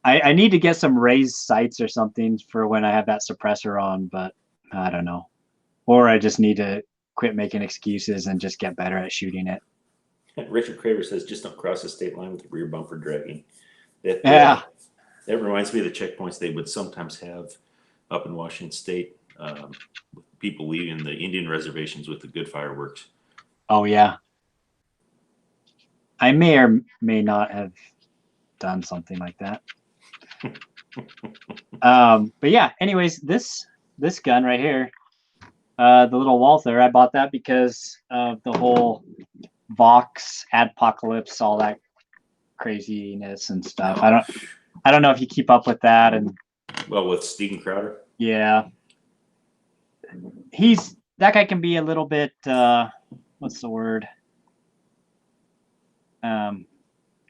I need to get some raised sights or something for when I have that suppressor on, but I don't know. Or I just need to quit making excuses and just get better at shooting it. Richard Craver says, just don't cross the state line with the rear bumper dragging. Yeah. That reminds me of the checkpoints they would sometimes have up in Washington State, people leaving the Indian reservations with the good fireworks. Oh, yeah. I may or may not have done something like that. But yeah, anyways, this gun right here, the little Walther, I bought that because of the whole Vox adpocalypse, all that craziness and stuff. I don't know if you keep up with that. And Well, with Steven Crowder. yeah, that guy can be a little bit what's the word?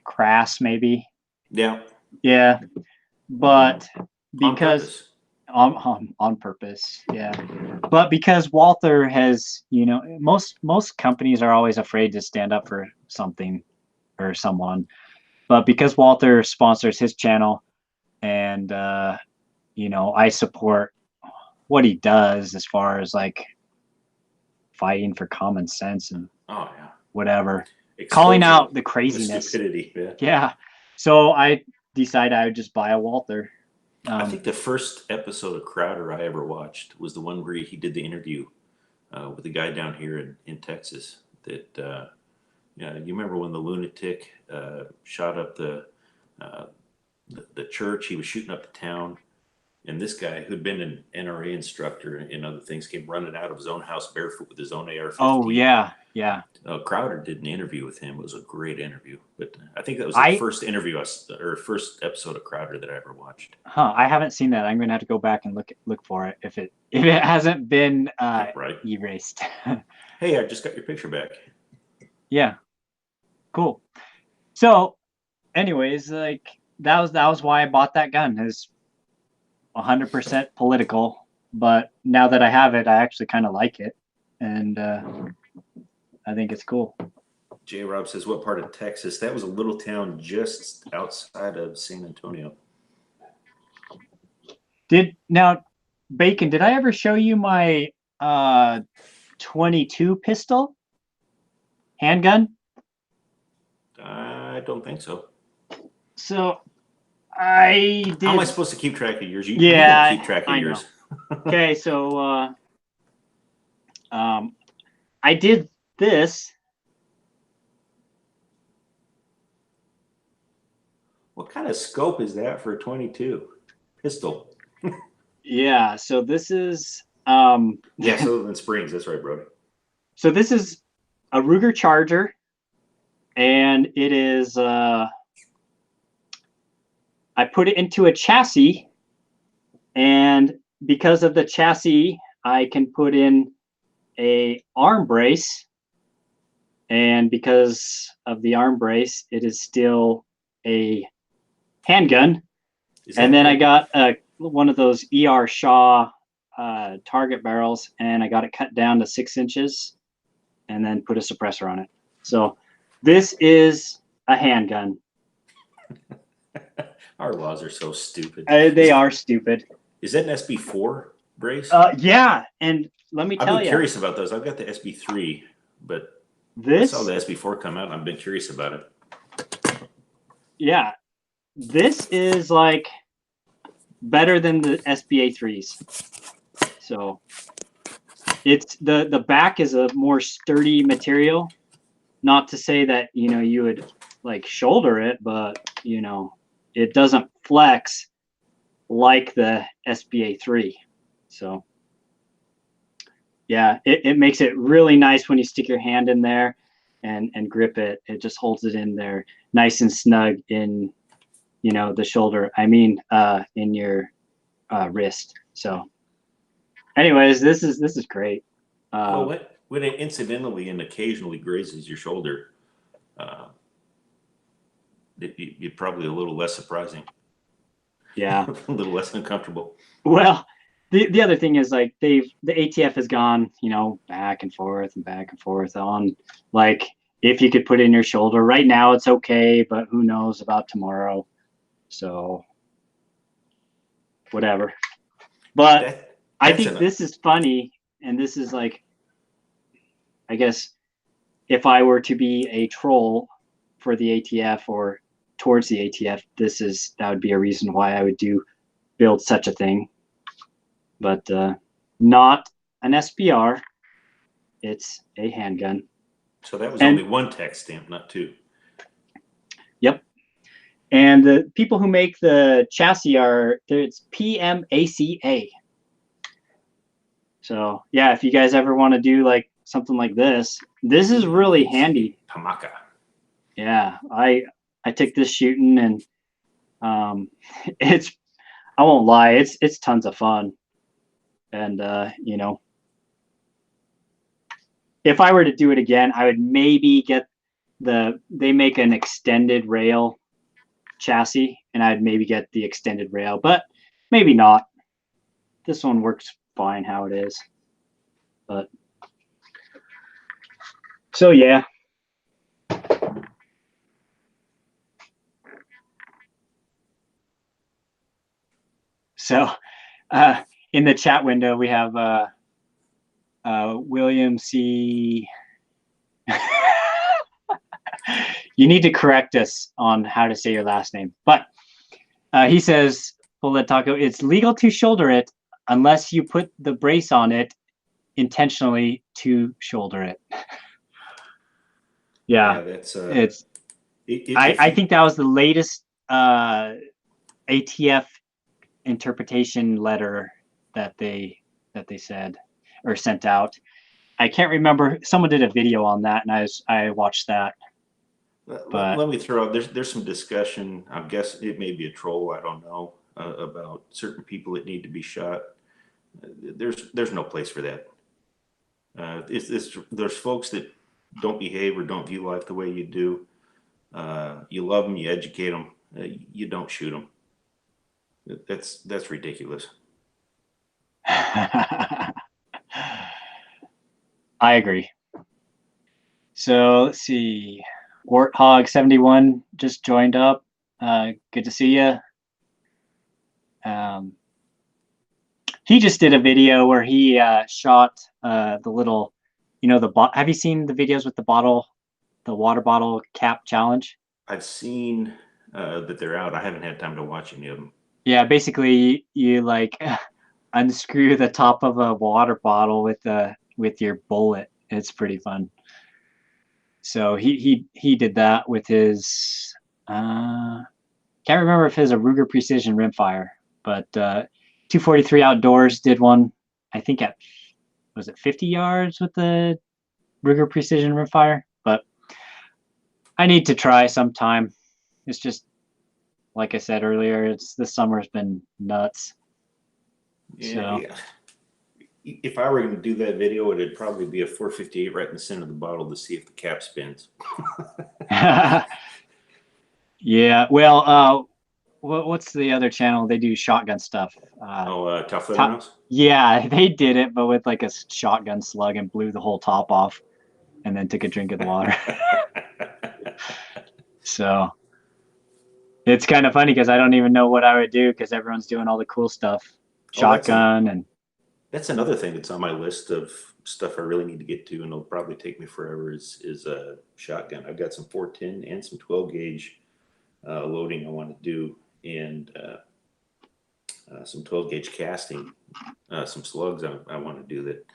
Crass, maybe. Yeah. Yeah, but On because purpose. on purpose, yeah. But because Walther has, most companies are always afraid to stand up for something or someone. But because Walter sponsors his channel, and I support what he does as far as like fighting for common sense and Oh yeah. whatever, calling Exposing out the the craziness. stupidity. Yeah. Yeah. So I decided I would just buy a Walther. I think the first episode of Crowder I ever watched was the one where he did the interview with the guy down here in Texas. That yeah, you remember when the lunatic shot up uh, the church? He was shooting up the town, and this guy who'd been an NRA instructor and other things came running out of his own house barefoot with his own Oh AR-15. yeah, yeah. Crowder did an interview with him. It was a great interview, but I think that was the I first interview or first episode of Crowder that I ever watched. I haven't seen that. I'm gonna have to go back and look for it if it hasn't been Right. erased. Hey, I just got your picture back. Yeah, cool. So, anyways, like that was why I bought that gun. Is 100% political, but now that I have it, I actually kind of like it, and I think it's cool. J. Rob says, "What part of Texas?" That was a little town just outside of San Antonio. Now, Bacon, did I ever show you my 22 pistol handgun? I don't think so. So I did. How am I supposed to keep track of yours? You Yeah, don't keep track of yours. Okay, so I did this. What kind of scope is that for a 22 pistol? Yeah, so this is Yeah, Sutherland Springs. That's right, Brody. so this is a Ruger Charger, and it is I put it into a chassis, and because of the chassis, I can put in a arm brace, and because of the arm brace, it is still a handgun. And then I got one of those ER Shaw target barrels, and I got it cut down to 6 inches, and then put a suppressor on it. So this is a handgun. Our laws are so stupid. They are stupid. Is that an SB4 brace? Yeah, and let me tell I've been you, curious about those. I've got the SB3, but I saw the SB4 come out, and I've been curious about it. Yeah, this is like better than the SBA3s. So it's the back is a more sturdy material. Not to say that you would like shoulder it, but it doesn't flex like the SBA3. So yeah, it makes it really nice when you stick your hand in there and grip it. It just holds it in there nice and snug in the shoulder. I mean in your wrist. So anyways, this is great. Well, when it incidentally and occasionally grazes your shoulder, you're probably a little less surprising. Yeah. A little less uncomfortable. Well, the other thing is like the ATF has gone, back and forth on like if you could put it in your shoulder. Right now it's okay, but who knows about tomorrow. So whatever. But I think this is funny, and this is like, I guess if I were to be a troll for the ATF or towards the ATF, that would be a reason why I would build such a thing. But not an SBR. It's a handgun. So that was only one tax stamp, not two. Yep. And the people who make the chassis it's PMACA. So yeah, if you guys ever want to do like something like this is really handy. Pamaka. Yeah, I took this shooting, and it's, I won't lie, it's tons of fun. And you know, if I were to do it again, I would maybe get they make an extended rail chassis, and I'd maybe get the extended rail, but maybe not. This one works fine how it is. But so yeah. So in the chat window we have William C. You need to correct us on how to say your last name. But he says, Full.Lead.Taco, it's legal to shoulder it unless you put the brace on it intentionally to shoulder it. Yeah, that's it's. I think that was the latest ATF interpretation letter that they said or sent out. I can't remember. Someone did a video on that, and I watched that. Let me throw out. There's some discussion. I guess it may be a troll. I don't know about certain people that need to be shot. There's no place for that. There's folks that don't behave or don't view life the way you do. You love them, you educate them, you don't shoot them. That's ridiculous. I agree. So let's see. Warthog71 just joined up. Good to see you. He just did a video where he shot the little, you know, have you seen the videos with the water bottle cap challenge? I've seen that they're out. I haven't had time to watch any of them. Yeah, basically you like unscrew the top of a water bottle with your bullet. It's pretty fun. So he did that with his can't remember if his a Ruger Precision rimfire, but 243 Outdoors did one. I think at, was it 50 yards with the Ruger Precision rimfire? But I need to try sometime. It's just like I said earlier, it's this summer's been nuts. Yeah. If I were going to do that video, it'd probably be a 458 right in the center of the bottle to see if the cap spins. Yeah. Well, what's the other channel? They do shotgun stuff. Tough Letterhouse? Yeah, they did it, but with like a shotgun slug, and blew the whole top off and then took a drink of the water. So it's kind of funny because I don't even know what I would do because everyone's doing all the cool stuff. Shotgun and that's another thing that's on my list of stuff I really need to get to, and it'll probably take me forever, is a shotgun. I've got some 410 and some 12 gauge loading I want to do, and some 12 gauge casting, some slugs I want to do that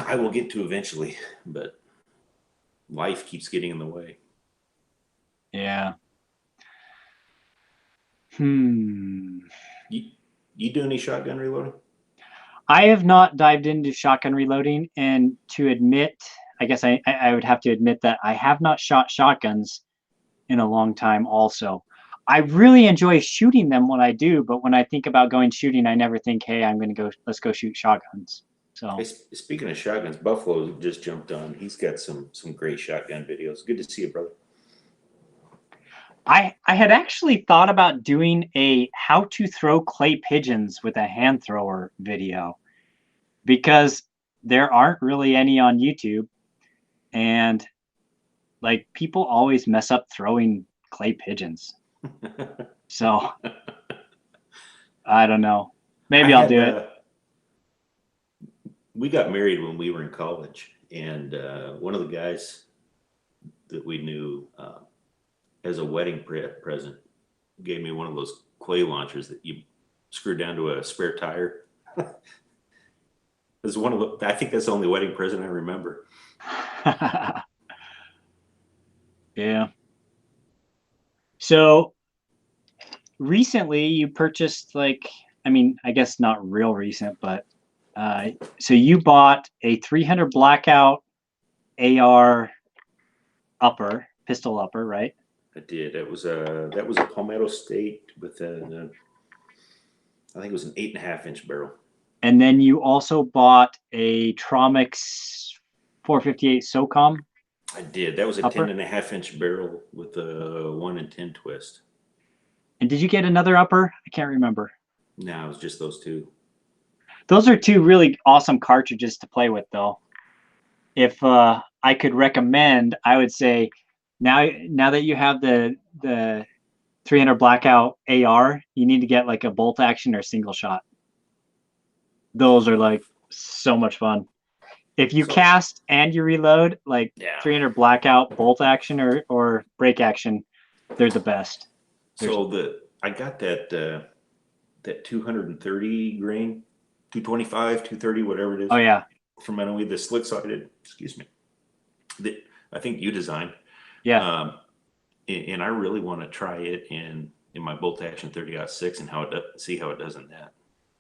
I will get to eventually, but life keeps getting in the way. Yeah. You do any shotgun reloading? I have not dived into shotgun reloading, and to admit, I guess I would have to admit that I have not shot shotguns in a long time also. I really enjoy shooting them when I do, but when I think about going shooting, I never think, hey, let's go shoot shotguns. So hey, speaking of shotguns, Buffalo just jumped on. He's got some great shotgun videos. Good to see you, brother. I had actually thought about doing a how to throw clay pigeons with a hand thrower video, because there aren't really any on YouTube, and like people always mess up throwing clay pigeons. So I don't know. Maybe I'll do it. We got married when we were in college, and one of the guys that we knew as a wedding present gave me one of those clay launchers that you screw down to a spare tire. It's one of the, I think that's the only wedding present I remember. Yeah. So recently you purchased like, I mean, I guess not real recent, but so you bought a 300 blackout AR upper, pistol upper, right? I did. That was a Palmetto State with I think it was an 8.5 inch barrel. And then you also bought a Tromix 458 SOCOM I did. That was a ten upper. and a half inch barrel with a 1 in 10 twist. And did you get another upper? I can't remember. No, it was just those two. Those are two really awesome cartridges to play with, though. If I could recommend, I would say now that you have the 300 blackout AR, you need to get like a bolt action or single shot. Those are like so much fun. If you So cast and you reload, like yeah. 300 blackout bolt action or break action, they're the best. There's So I got that 230 grain, 225, 230, whatever it oh is, yeah, from NOE, the slick sided. Excuse me. That I think you designed. yeah. Um, and I really want to try it in my bolt action 30-06 and see how it does in that.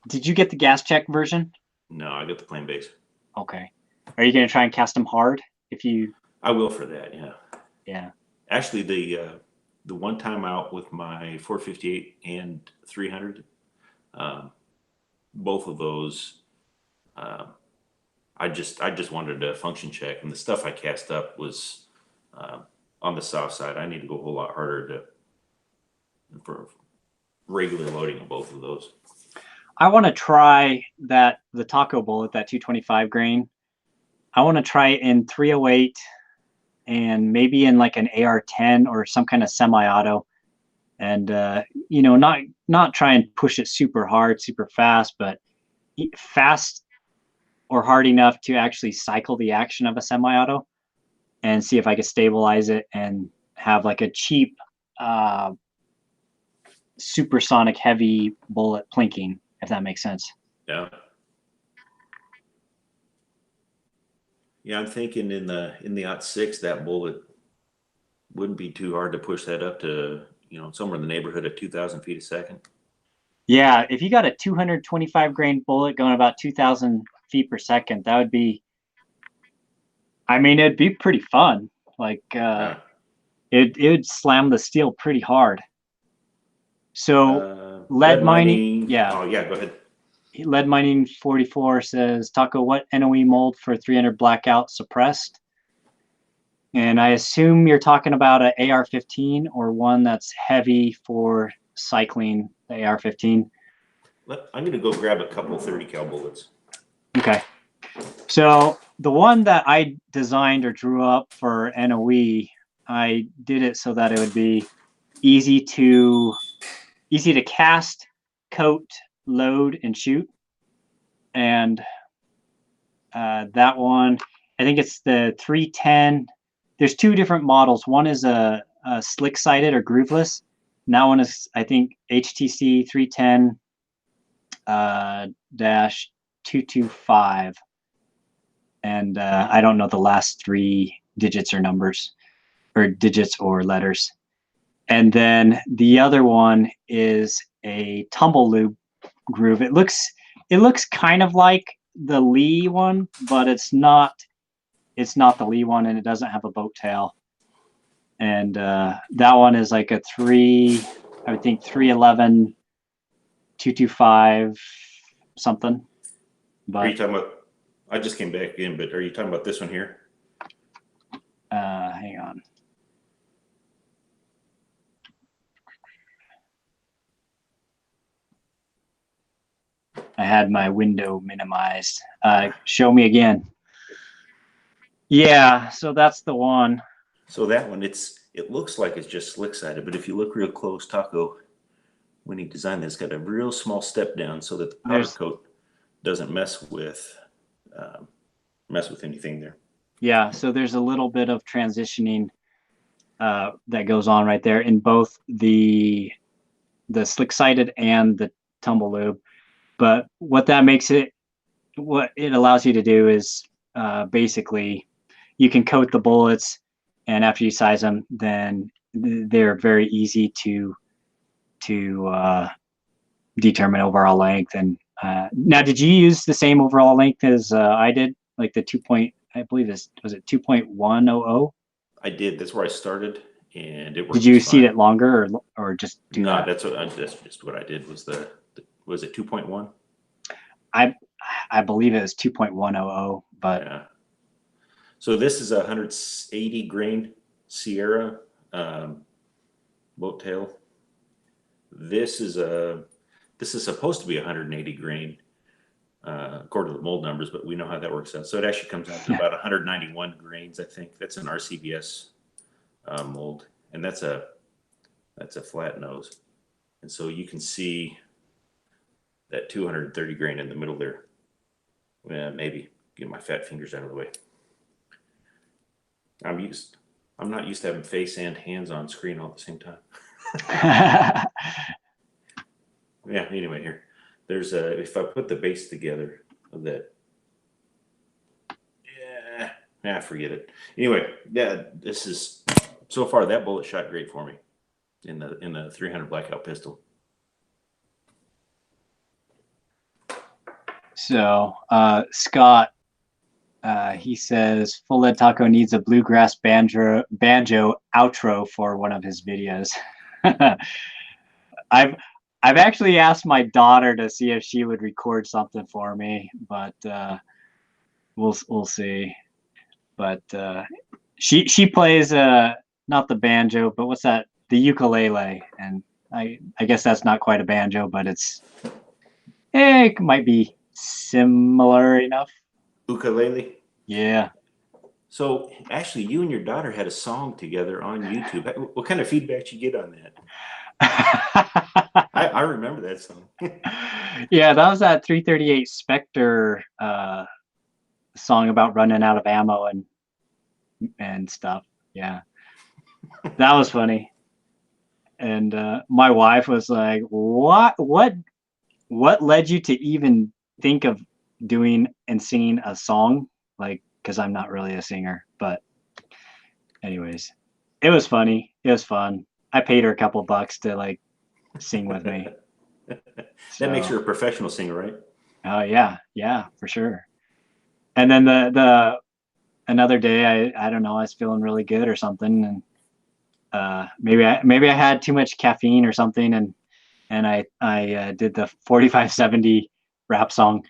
Did you get the gas check version? No, I got the plain base. Okay. Are you gonna try and cast them hard? If you I will for that. Yeah. yeah. Actually, the one time out with my 458 and 300, um, both of those, um, I just wanted a function check, and the stuff I cast up was um, on the south side. I need to go a whole lot harder for regular loading of both of those. I want to try the taco bullet, that 225 grain. I want to try it in 308 and maybe in like an AR-10 or some kind of semi-auto, and not try and push it super hard, super fast, but fast or hard enough to actually cycle the action of a semi-auto and see if I could stabilize it and have like a cheap uh, supersonic heavy bullet plinking, if that makes sense. Yeah. Yeah, I'm thinking in the '06 that bullet wouldn't be too hard to push that up to somewhere in the neighborhood of 2,000 feet a second. Yeah, if you got a 225 grain bullet going about 2,000 feet per second, that would be, I mean, it'd be pretty fun. Like, Yeah. it would slam the steel pretty hard. So, Lead lead mining, mining. yeah, Oh yeah, go ahead. lead mining 44 says, Taco, what NOE mold for 300 blackout suppressed? And I assume you're talking about an AR-15 or one that's heavy for cycling the AR-15. I'm going to go grab a couple 30 cal bullets. Okay. So the one that I designed or drew up for NOE, I did it so that it would be easy to cast, coat, load, and shoot. And that one, I think it's the 310. There's two different models. One is a slick-sided or grooveless. And that one is, I think, HTC 310 dash 225. And I don't know the last three digits or numbers, or digits or letters. And then the other one is a tumble loop groove. It looks kind of like the Lee one, but it's not. It's not the Lee one, and it doesn't have a boat tail. And that one is like a I would think 311, 225 something. Are you But talking about? I just came back in, but are you talking about this one here? hang on. I had my window minimized. Show me again. Yeah, so that's the one. So that one, it looks like it's just slick sided, but if you look real close, Taco, when he designed this, got a real small step down so that the powder coat doesn't mess with anything there. Yeah, so there's a little bit of transitioning that goes on right there in both the slick sided and the tumble lube. But what it allows you to do is basically you can coat the bullets, and after you size them, then they're very easy to determine overall length. And now, did you use the same overall length as I did, like the 2 point? I believe this was it 2.100. I did. That's where I started, and it Did worked you just seed fine. it longer or just do No, that? that's just what I did. Was it 2.1? I believe it was 2.100, but Yeah. So this is a 180 grain Sierra boat tail. This is supposed to be 180 grain according to the mold numbers, but we know how that works out. So it actually comes out to about 191 grains, I think. That's an RCBS mold, and that's a flat nose, and so you can see that 230 grain in the middle there. Maybe get my fat fingers out of the way. I'm not used to having face and hands on screen all at the same time. Yeah. Anyway, here, there's if I put the base together of that. Yeah. Forget it. Anyway, yeah, this is so far that bullet shot great for me in the 300 Blackout pistol. So Scott, he says Full.Lead.Taco needs a bluegrass banjo outro for one of his videos. I've actually asked my daughter to see if she would record something for me, but we'll see. But she plays not the banjo, but what's that? The ukulele, and I guess that's not quite a banjo, but it might be similar enough. Ukulele. Yeah. So actually, you and your daughter had a song together on YouTube. What kind of feedback did you get on that? I remember that song. Yeah, that was that 338 Spectre song about running out of ammo and stuff. Yeah, that was funny. And my wife was like, what led you to even think of doing and singing a song?" Like, because I'm not really a singer, but anyways, it was funny. It was fun. I paid her a couple bucks to like sing with me. That makes So, her a professional singer, right? oh yeah, for sure. And then the another day, I don't know, I was feeling really good or something, and maybe I had too much caffeine or something, and I did the 4570 rap song.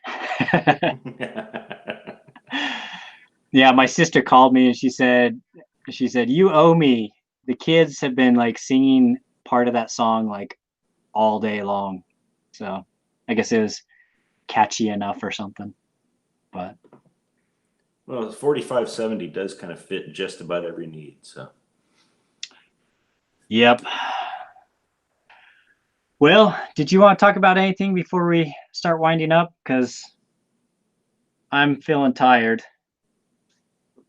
Yeah, my sister called me and she said you owe me. The kids have been like singing part of that song like all day long, so I guess it was catchy enough or something. But Well, 4570 does kind of fit just about every need. So yep. Well, did you want to talk about anything before we start winding up? Because I'm feeling tired.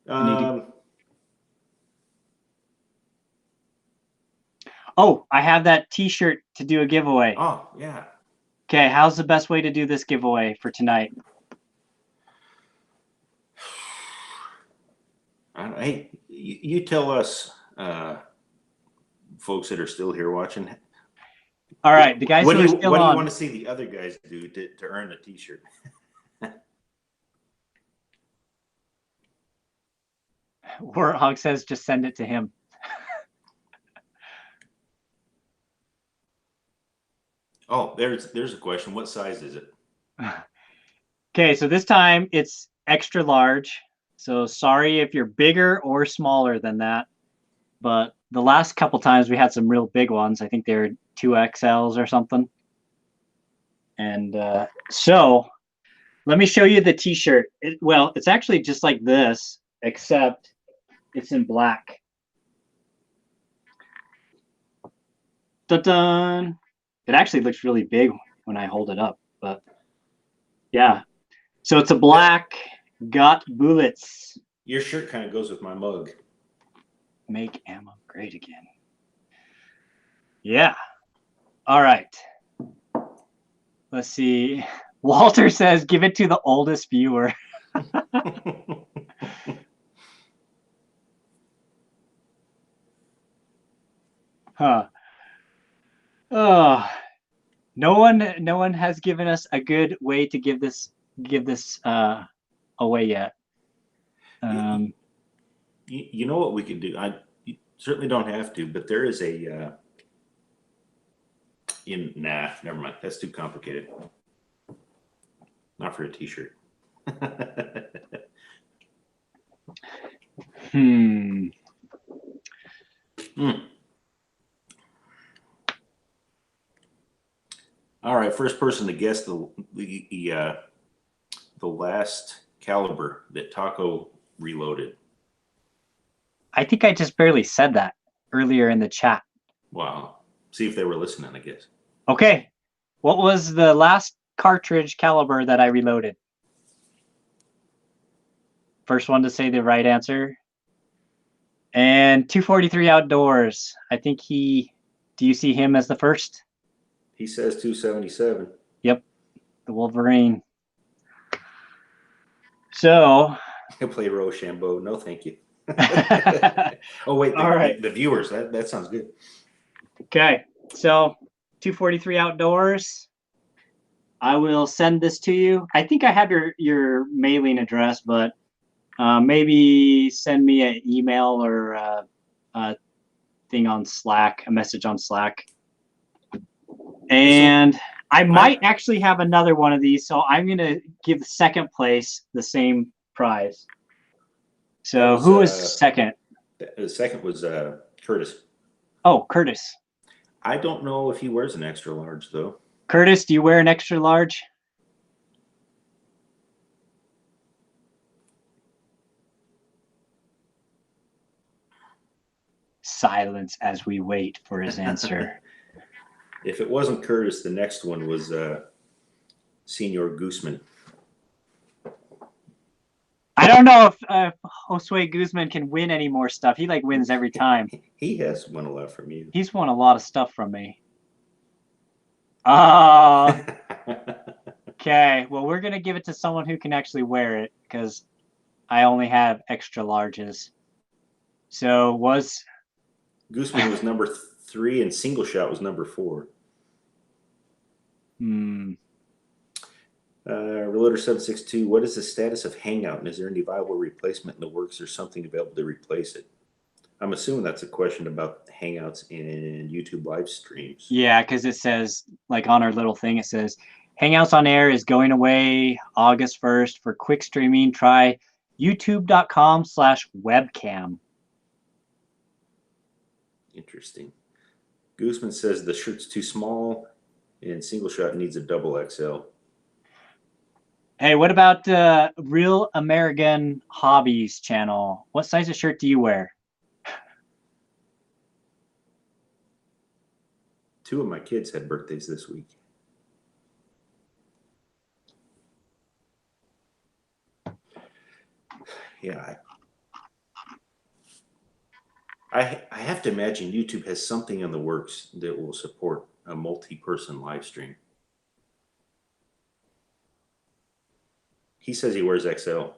I need to. Oh, I have that T-shirt to do a giveaway. Oh yeah. Okay, how's the best way to do this giveaway for tonight? Hey, you tell us, folks that are still here watching. All right, the guys who are still what do you on. want to see the other guys do to earn a T-shirt? Warthog says just send it to him. Oh, there's a question. What size is it? Okay, so this time it's extra large. So sorry if you're bigger or smaller than that. But the last couple times we had some real big ones. I think they're 2XLs or something. And so let me show you the T-shirt. Well, it's actually just like this, except it's in black. Dun-dun. It actually looks really big when I hold it up, but yeah. So it's a black, got bullets. Your shirt kind of goes with my mug. Make ammo great again. Yeah. All right. Let's see. Walter says, give it to the oldest viewer. Huh. Oh, no one has given us a good way to give this away yet. You, Um, you know what we could do? You certainly don't have to, but there is nah, never mind. That's too complicated. Not for a T-shirt. hmm. Hmm. All right, first person to guess the last caliber that Taco reloaded. I think I just barely said that earlier in the chat. Wow. See if they were listening, I guess. Okay. What was the last cartridge caliber that I reloaded? First one to say the right answer. And 243 Outdoors. I think do you see him as the first? He says 277. Yep. The Wolverine. So. I play Rochambeau. No, thank you. All Oh, wait. right. The viewers. That sounds good. Okay. So 243 Outdoors. I will send this to you. I think I have your mailing address, but maybe send me an email or a thing on Slack, a message on Slack. And I might actually have another one of these, so I'm going to give the second place the same prize. So who was second? The second was Curtis. Oh, Curtis. I don't know if he wears an extra large, though. Curtis, do you wear an extra large? Silence as we wait for his answer. If it wasn't Curtis, the next one was Senor Gooseman. I don't know if Josue Guzman can win any more stuff. He wins every time. He has won a lot from you. He's won a lot of stuff from me. Oh. Okay. Well, we're gonna give it to someone who can actually wear it because I only have extra larges. So Gooseman was number 3 and Single Shot was number 4. Reloader 762, what is the status of Hangout, and is there any viable replacement in the works or something available to replace it? I'm assuming that's a question about Hangouts in YouTube live streams. Yeah, because it says, on our little thing, it says, Hangouts on Air is going away August 1st. For quick streaming, try youtube.com/webcam. Interesting. Gooseman says the shirt's too small and Single Shot needs a double XL. Hey, what about Real American Hobbies channel? What size of shirt do you wear? 2 of my kids had birthdays this week. Yeah. I have to imagine YouTube has something in the works that will support a multi-person live stream. He says he wears XL.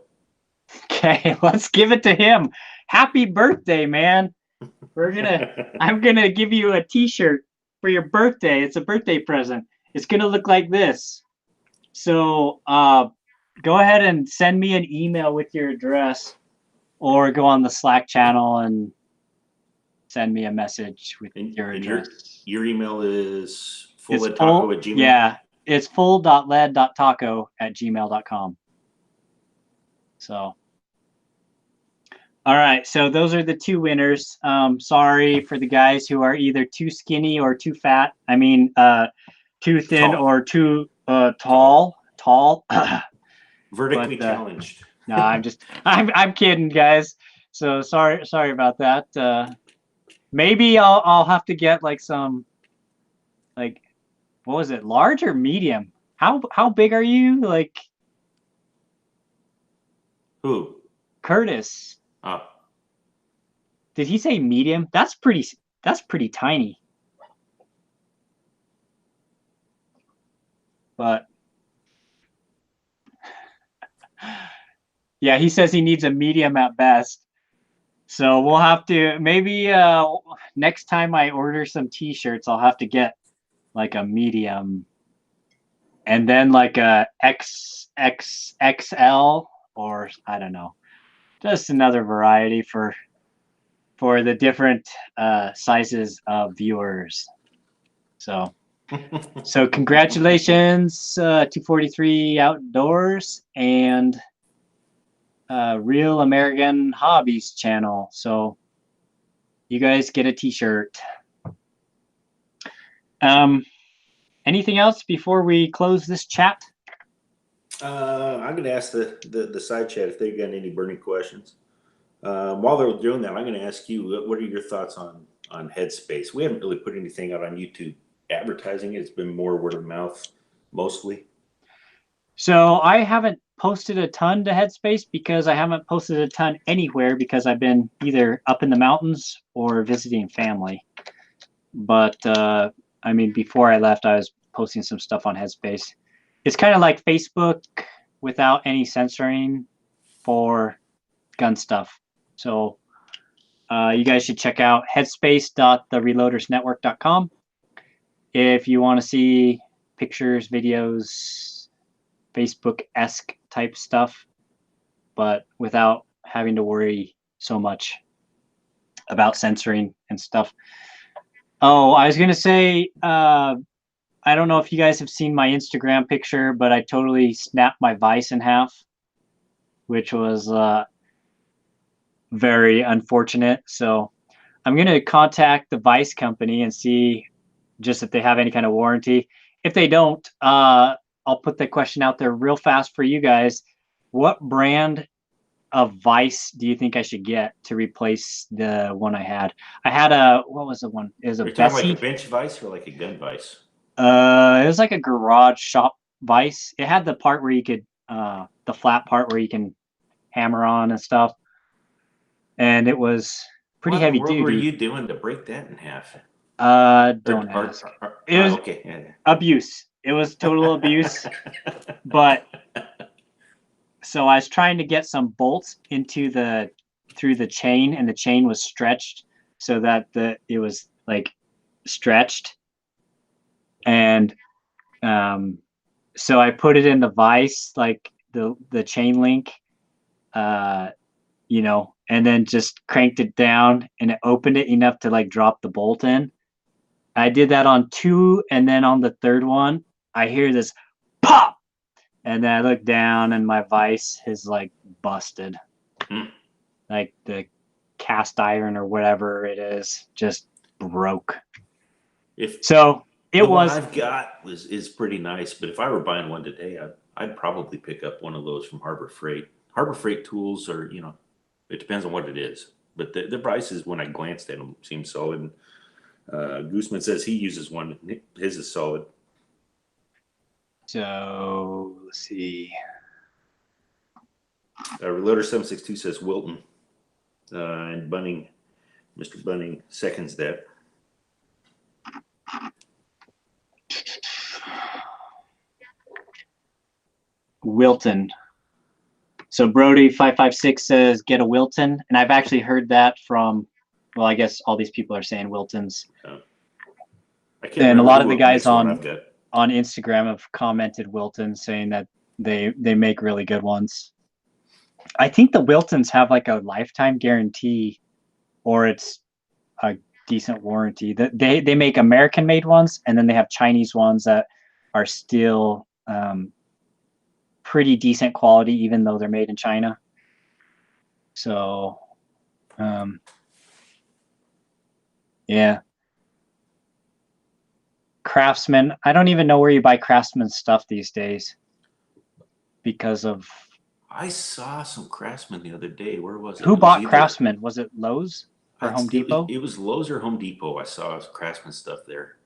Okay, let's give it to him. Happy birthday, man. I'm gonna give you a t-shirt for your birthday. It's a birthday present. It's gonna look like this. So go ahead and send me an email with your address or go on the Slack channel and send me a message with your address. Your email is Full.Lead.Taco@gmail.com? Yeah, it's Full.Lead.Taco@gmail.com. So, all right. So those are the 2 winners. Sorry for the guys who are either too skinny or too fat. I mean, too thin or too tall. Vertically challenged. No, I'm kidding, guys. So sorry about that. Maybe I'll have to get some what was it, large or medium? How big are you? Who? Curtis. Oh. Did he say medium? That's pretty tiny. But yeah, he says he needs a medium at best. So we'll have to maybe next time I order some t-shirts, I'll have to get like a medium and then like a XXXL, or I don't know, just another variety for the different sizes of viewers. So congratulations, 243 Outdoors and Real American Hobbies channel. So you guys get a t-shirt. Anything else before we close this chat? I'm going to ask the side chat if they've got any burning questions. While they're doing that, I'm going to ask you, what are your thoughts on Headspace? We haven't really put anything out on YouTube advertising it. It's been more word of mouth mostly. So I haven't posted a ton to Headspace because I haven't posted a ton anywhere because I've been either up in the mountains or visiting family. But I mean, before I left, I was posting some stuff on Headspace. It's kind of like Facebook without any censoring for gun stuff. So you guys should check out headspace.thereloadersnetwork.com if you want to see pictures, videos, Facebook-esque type stuff, but without having to worry so much about censoring and stuff. Oh, I was gonna say, I don't know if you guys have seen my Instagram picture, but I totally snapped my vise in half, which was very unfortunate. So I'm gonna contact the vise company and see just if they have any kind of warranty. If they don't, I'll put the question out there real fast for you guys. What brand of vise do you think I should get to replace the one I had? I had what was the one? It was a Are you talking like a Bessie. bench vise or like a gun vise? It was like a garage shop vise. It had the part where you could, the flat part where you can hammer on and stuff. And it was pretty What in the heavy world were duty. you doing to break that in half? Don't ask. It was Okay. Yeah. abuse. It was total abuse. But so I was trying to get some bolts into through the chain, and the chain was stretched so that it was like stretched. And so I put it in the vise, like the chain link, and then just cranked it down, and it opened it enough to like drop the bolt in. I did that on 2, and then on the third one, I hear this pop, and then I look down, and my vise is like busted. Like the cast iron or whatever it is just broke. So it one was. I've got is pretty nice, but if I were buying one today, I'd probably pick up one of those from Harbor Freight. Harbor Freight tools are, it depends on what it is, but the prices when I glanced at them seem solid. Gooseman says he uses one; his is solid. So let's see. Reloader 762 says Wilton, and Bunning, Mr. Bunning seconds that. Wilton. So Brody 556 says get a Wilton, and I've actually heard that from, well, I guess all these people are saying Wiltons. And a lot of the guys on Instagram have commented Wilton, saying that they make really good ones. I think the Wiltons have like a lifetime guarantee, or it's a decent warranty. They make American made ones, and then they have Chinese ones that are still pretty decent quality, even though they're made in China. So yeah. Craftsman, I don't even know where you buy Craftsman stuff these days because of. I saw some Craftsman the other day. Where was it? Who bought Craftsman? Was it Lowe's or Home Depot? It was Lowe's or Home Depot. I saw Craftsman stuff there.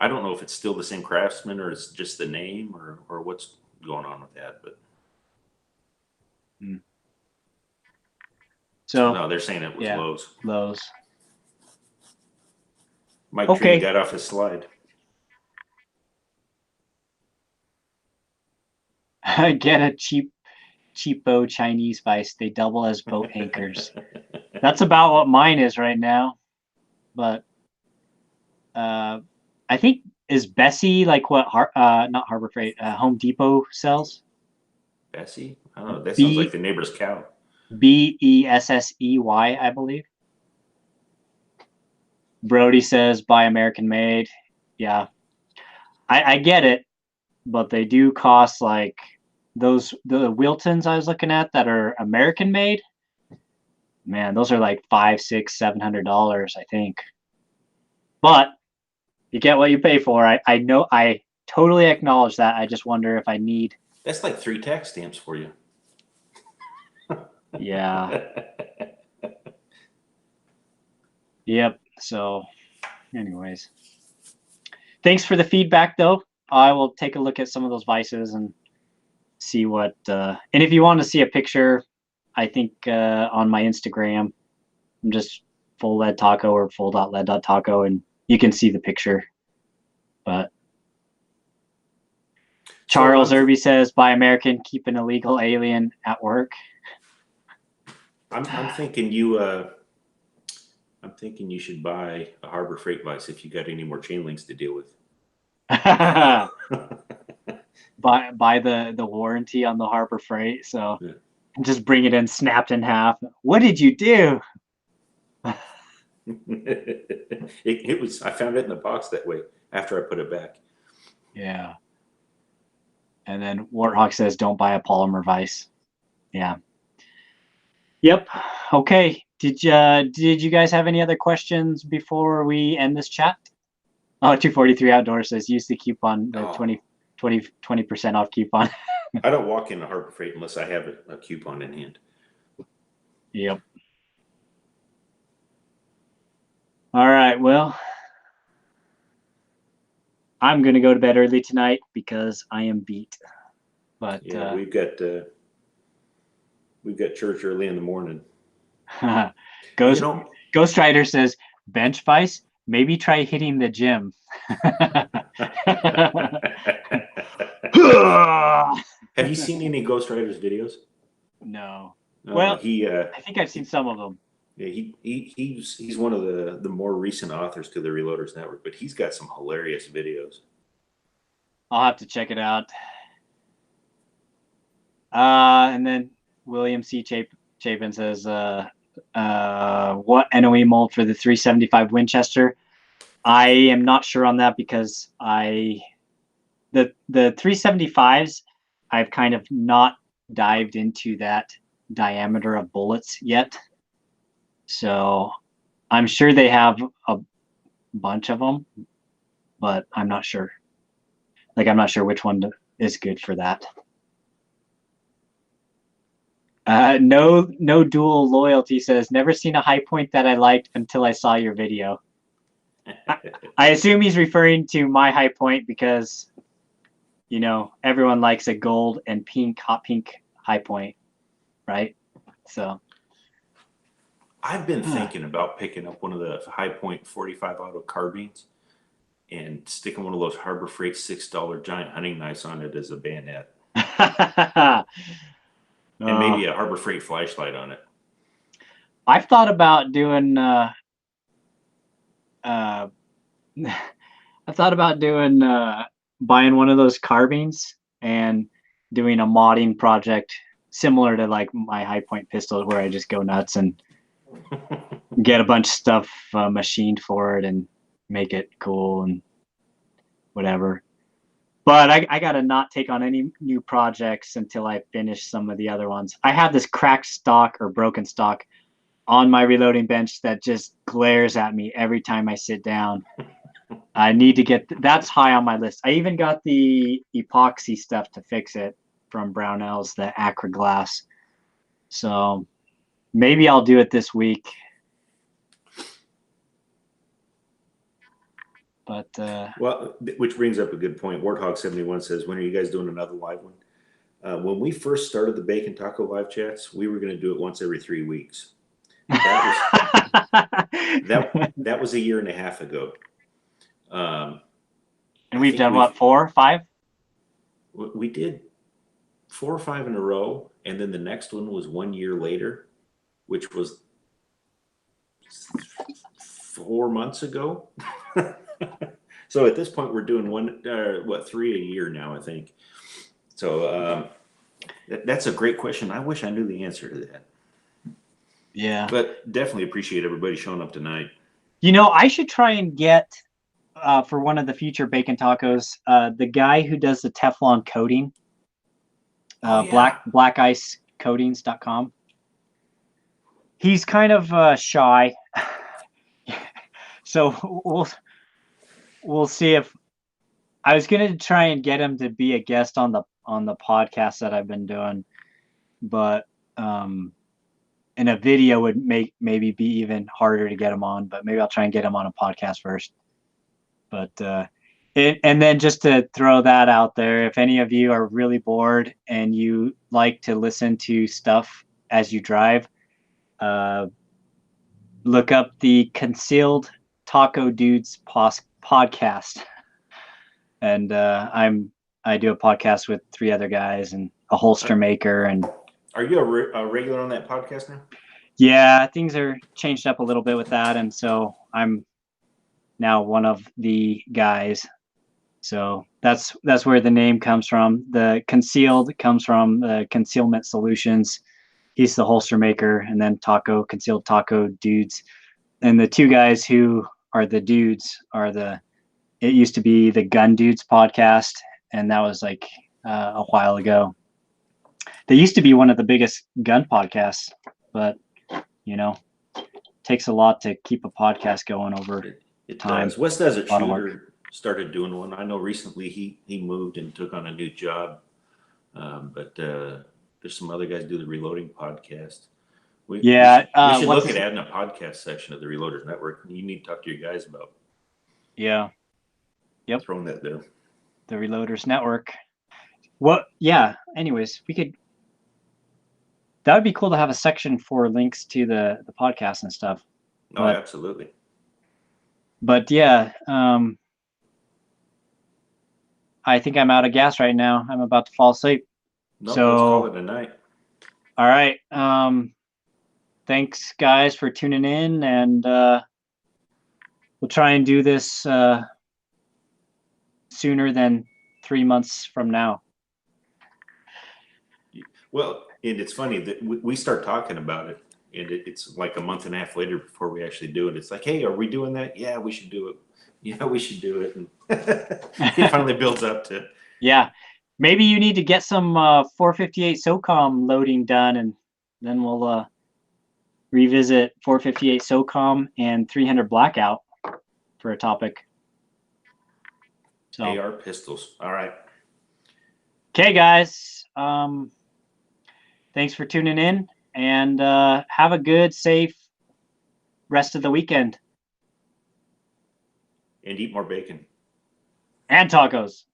I don't know if it's still the same Craftsman or it's just the name or what's going on with that, but so no, they're saying it was Lowe's. Lowe's. Mike Tree got off his slide. Get a cheap cheapo Chinese vice. They double as boat anchors. That's about what mine is right now. But I think is Bessie like what not Harbor Freight, Home Depot sells? Bessie? I don't know. That sounds like B the neighbor's cow. Bessey, I believe. Brody says buy American made. Yeah, I get it, but they do cost like the Wiltons I was looking at that are American made. Man, those are like $500, $600, $700, I think. But you get what you pay for. I know, I totally acknowledge that. I just wonder if I need. That's like 3 tax stamps for you. Yeah. Yep. So, anyways, thanks for the feedback, though. I will take a look at some of those vices and see what. And if you want to see a picture, I think on my Instagram, I'm just Full.Lead.Taco or Full.Lead.Taco, and you can see the picture. But Charles Irby says, "Buy American, keep an illegal alien at work." I'm thinking you. I'm thinking you should buy a Harbor Freight vice if you got any more chain links to deal with. buy the warranty on the Harbor Freight, so Yeah. just bring it in snapped in half. What did you do? It was. I found it in the box that way after I put it back. Yeah. And then Warthog says, "Don't buy a polymer vise." Yeah. Yep. Okay. Did you guys have any other questions before we end this chat? Oh, 243 Outdoors says use the coupon, the 20% off coupon. I don't walk into Harbor Freight unless I have a coupon in hand. Yep. All right. Well, I'm gonna go to bed early tonight because I am beat. But yeah, we've got church early in the morning. Ghost Rider says bench vice. Maybe try hitting the gym. Have you seen any Ghost Riders videos? No. Well, I think I've seen some of them. Yeah, he's one of the more recent authors to the Reloaders Network, but he's got some hilarious videos. I'll have to check it out. And then William C. Chapin says, what NOE mold for the 375 Winchester? I am not sure on that because the 375s, I've kind of not dived into that diameter of bullets yet. So I'm sure they have a bunch of them, but I'm not sure. Like, I'm not sure which one is good for that. No dual loyalty says, never seen a high point that I liked until I saw your video. I assume he's referring to my high point because, you know, everyone likes a gold and pink, hot pink high point, right? So I've been thinking about picking up one of the High Point 45 auto carbines and sticking one of those Harbor Freight $6 giant hunting knives on it as a bayonet. And maybe a Harbor Freight flashlight on it. I've thought about doing buying one of those carbines and doing a modding project similar to like my High Point pistols, where I just go nuts and get a bunch of stuff machined for it and make it cool and whatever. But I gotta not take on any new projects until I finish some of the other ones. I have this cracked stock or broken stock on my reloading bench that just glares at me every time I sit down. I need to get that's high on my list. I even got the epoxy stuff to fix it from Brownell's, the Acra glass. So maybe I'll do it this week. But well, which brings up a good point. Warthog 71 says, when are you guys doing another live one? When we first started the Bacon Taco live chats, we were going to do it once every 3 weeks. That was a year and a half ago. And we've done what, 4, 5? We did 4 or 5 in a row, and then the next one was 1 year later, which was 4 months ago. So at this point, we're doing 3 a year now, I think. So that's a great question. I wish I knew the answer to that. Yeah. But definitely appreciate everybody showing up tonight. I should try and get for one of the future bacon tacos, the guy who does the Teflon coating, blackicecoatings.com. He's kind of shy, so we'll see if I was gonna try and get him to be a guest on the podcast that I've been doing, but in a video would maybe be even harder to get him on. But maybe I'll try and get him on a podcast first. But and then just to throw that out there, if any of you are really bored and you like to listen to stuff as you drive, look up the Concealed Taco Dudes podcast. And I do a podcast with 3 other guys and a holster maker. And are you a regular on that podcast now? Yeah, things are changed up a little bit with that, and so I'm now one of the guys. So that's where the name comes from. The Concealed comes from the Concealment Solutions. He's the holster maker, and then Concealed Taco Dudes. And the 2 guys who are the dudes are it used to be the Gun Dudes podcast, and that was like a while ago. They used to be one of the biggest gun podcasts, but takes a lot to keep a podcast going over it time. Does. West Desert Shooter started doing one. I know recently he moved and took on a new job, but there's some other guys do the Reloading podcast. We should look at adding a podcast section of the Reloaders Network. You need to talk to your guys about. Yeah. Yep. Throwing that there. The Reloaders Network. Well, yeah. Anyways, that would be cool to have a section for links to the podcast and stuff. Oh, absolutely. But yeah, I think I'm out of gas right now. I'm about to fall asleep. No, let's call it a night. All right. Thanks, guys, for tuning in, and we'll try and do this sooner than 3 months from now. Well, and it's funny that we start talking about it, and it's like a month and a half later before we actually do it. It's like, hey, are we doing that? Yeah, we should do it. Yeah, we should do it. And it finally builds up to. Yeah, maybe you need to get some 458 SOCOM loading done, and then we'll revisit 458 SOCOM and 300 Blackout for a topic. So AR pistols. All right. Okay, guys. Thanks for tuning in, and have a good, safe rest of the weekend. And eat more bacon. And tacos.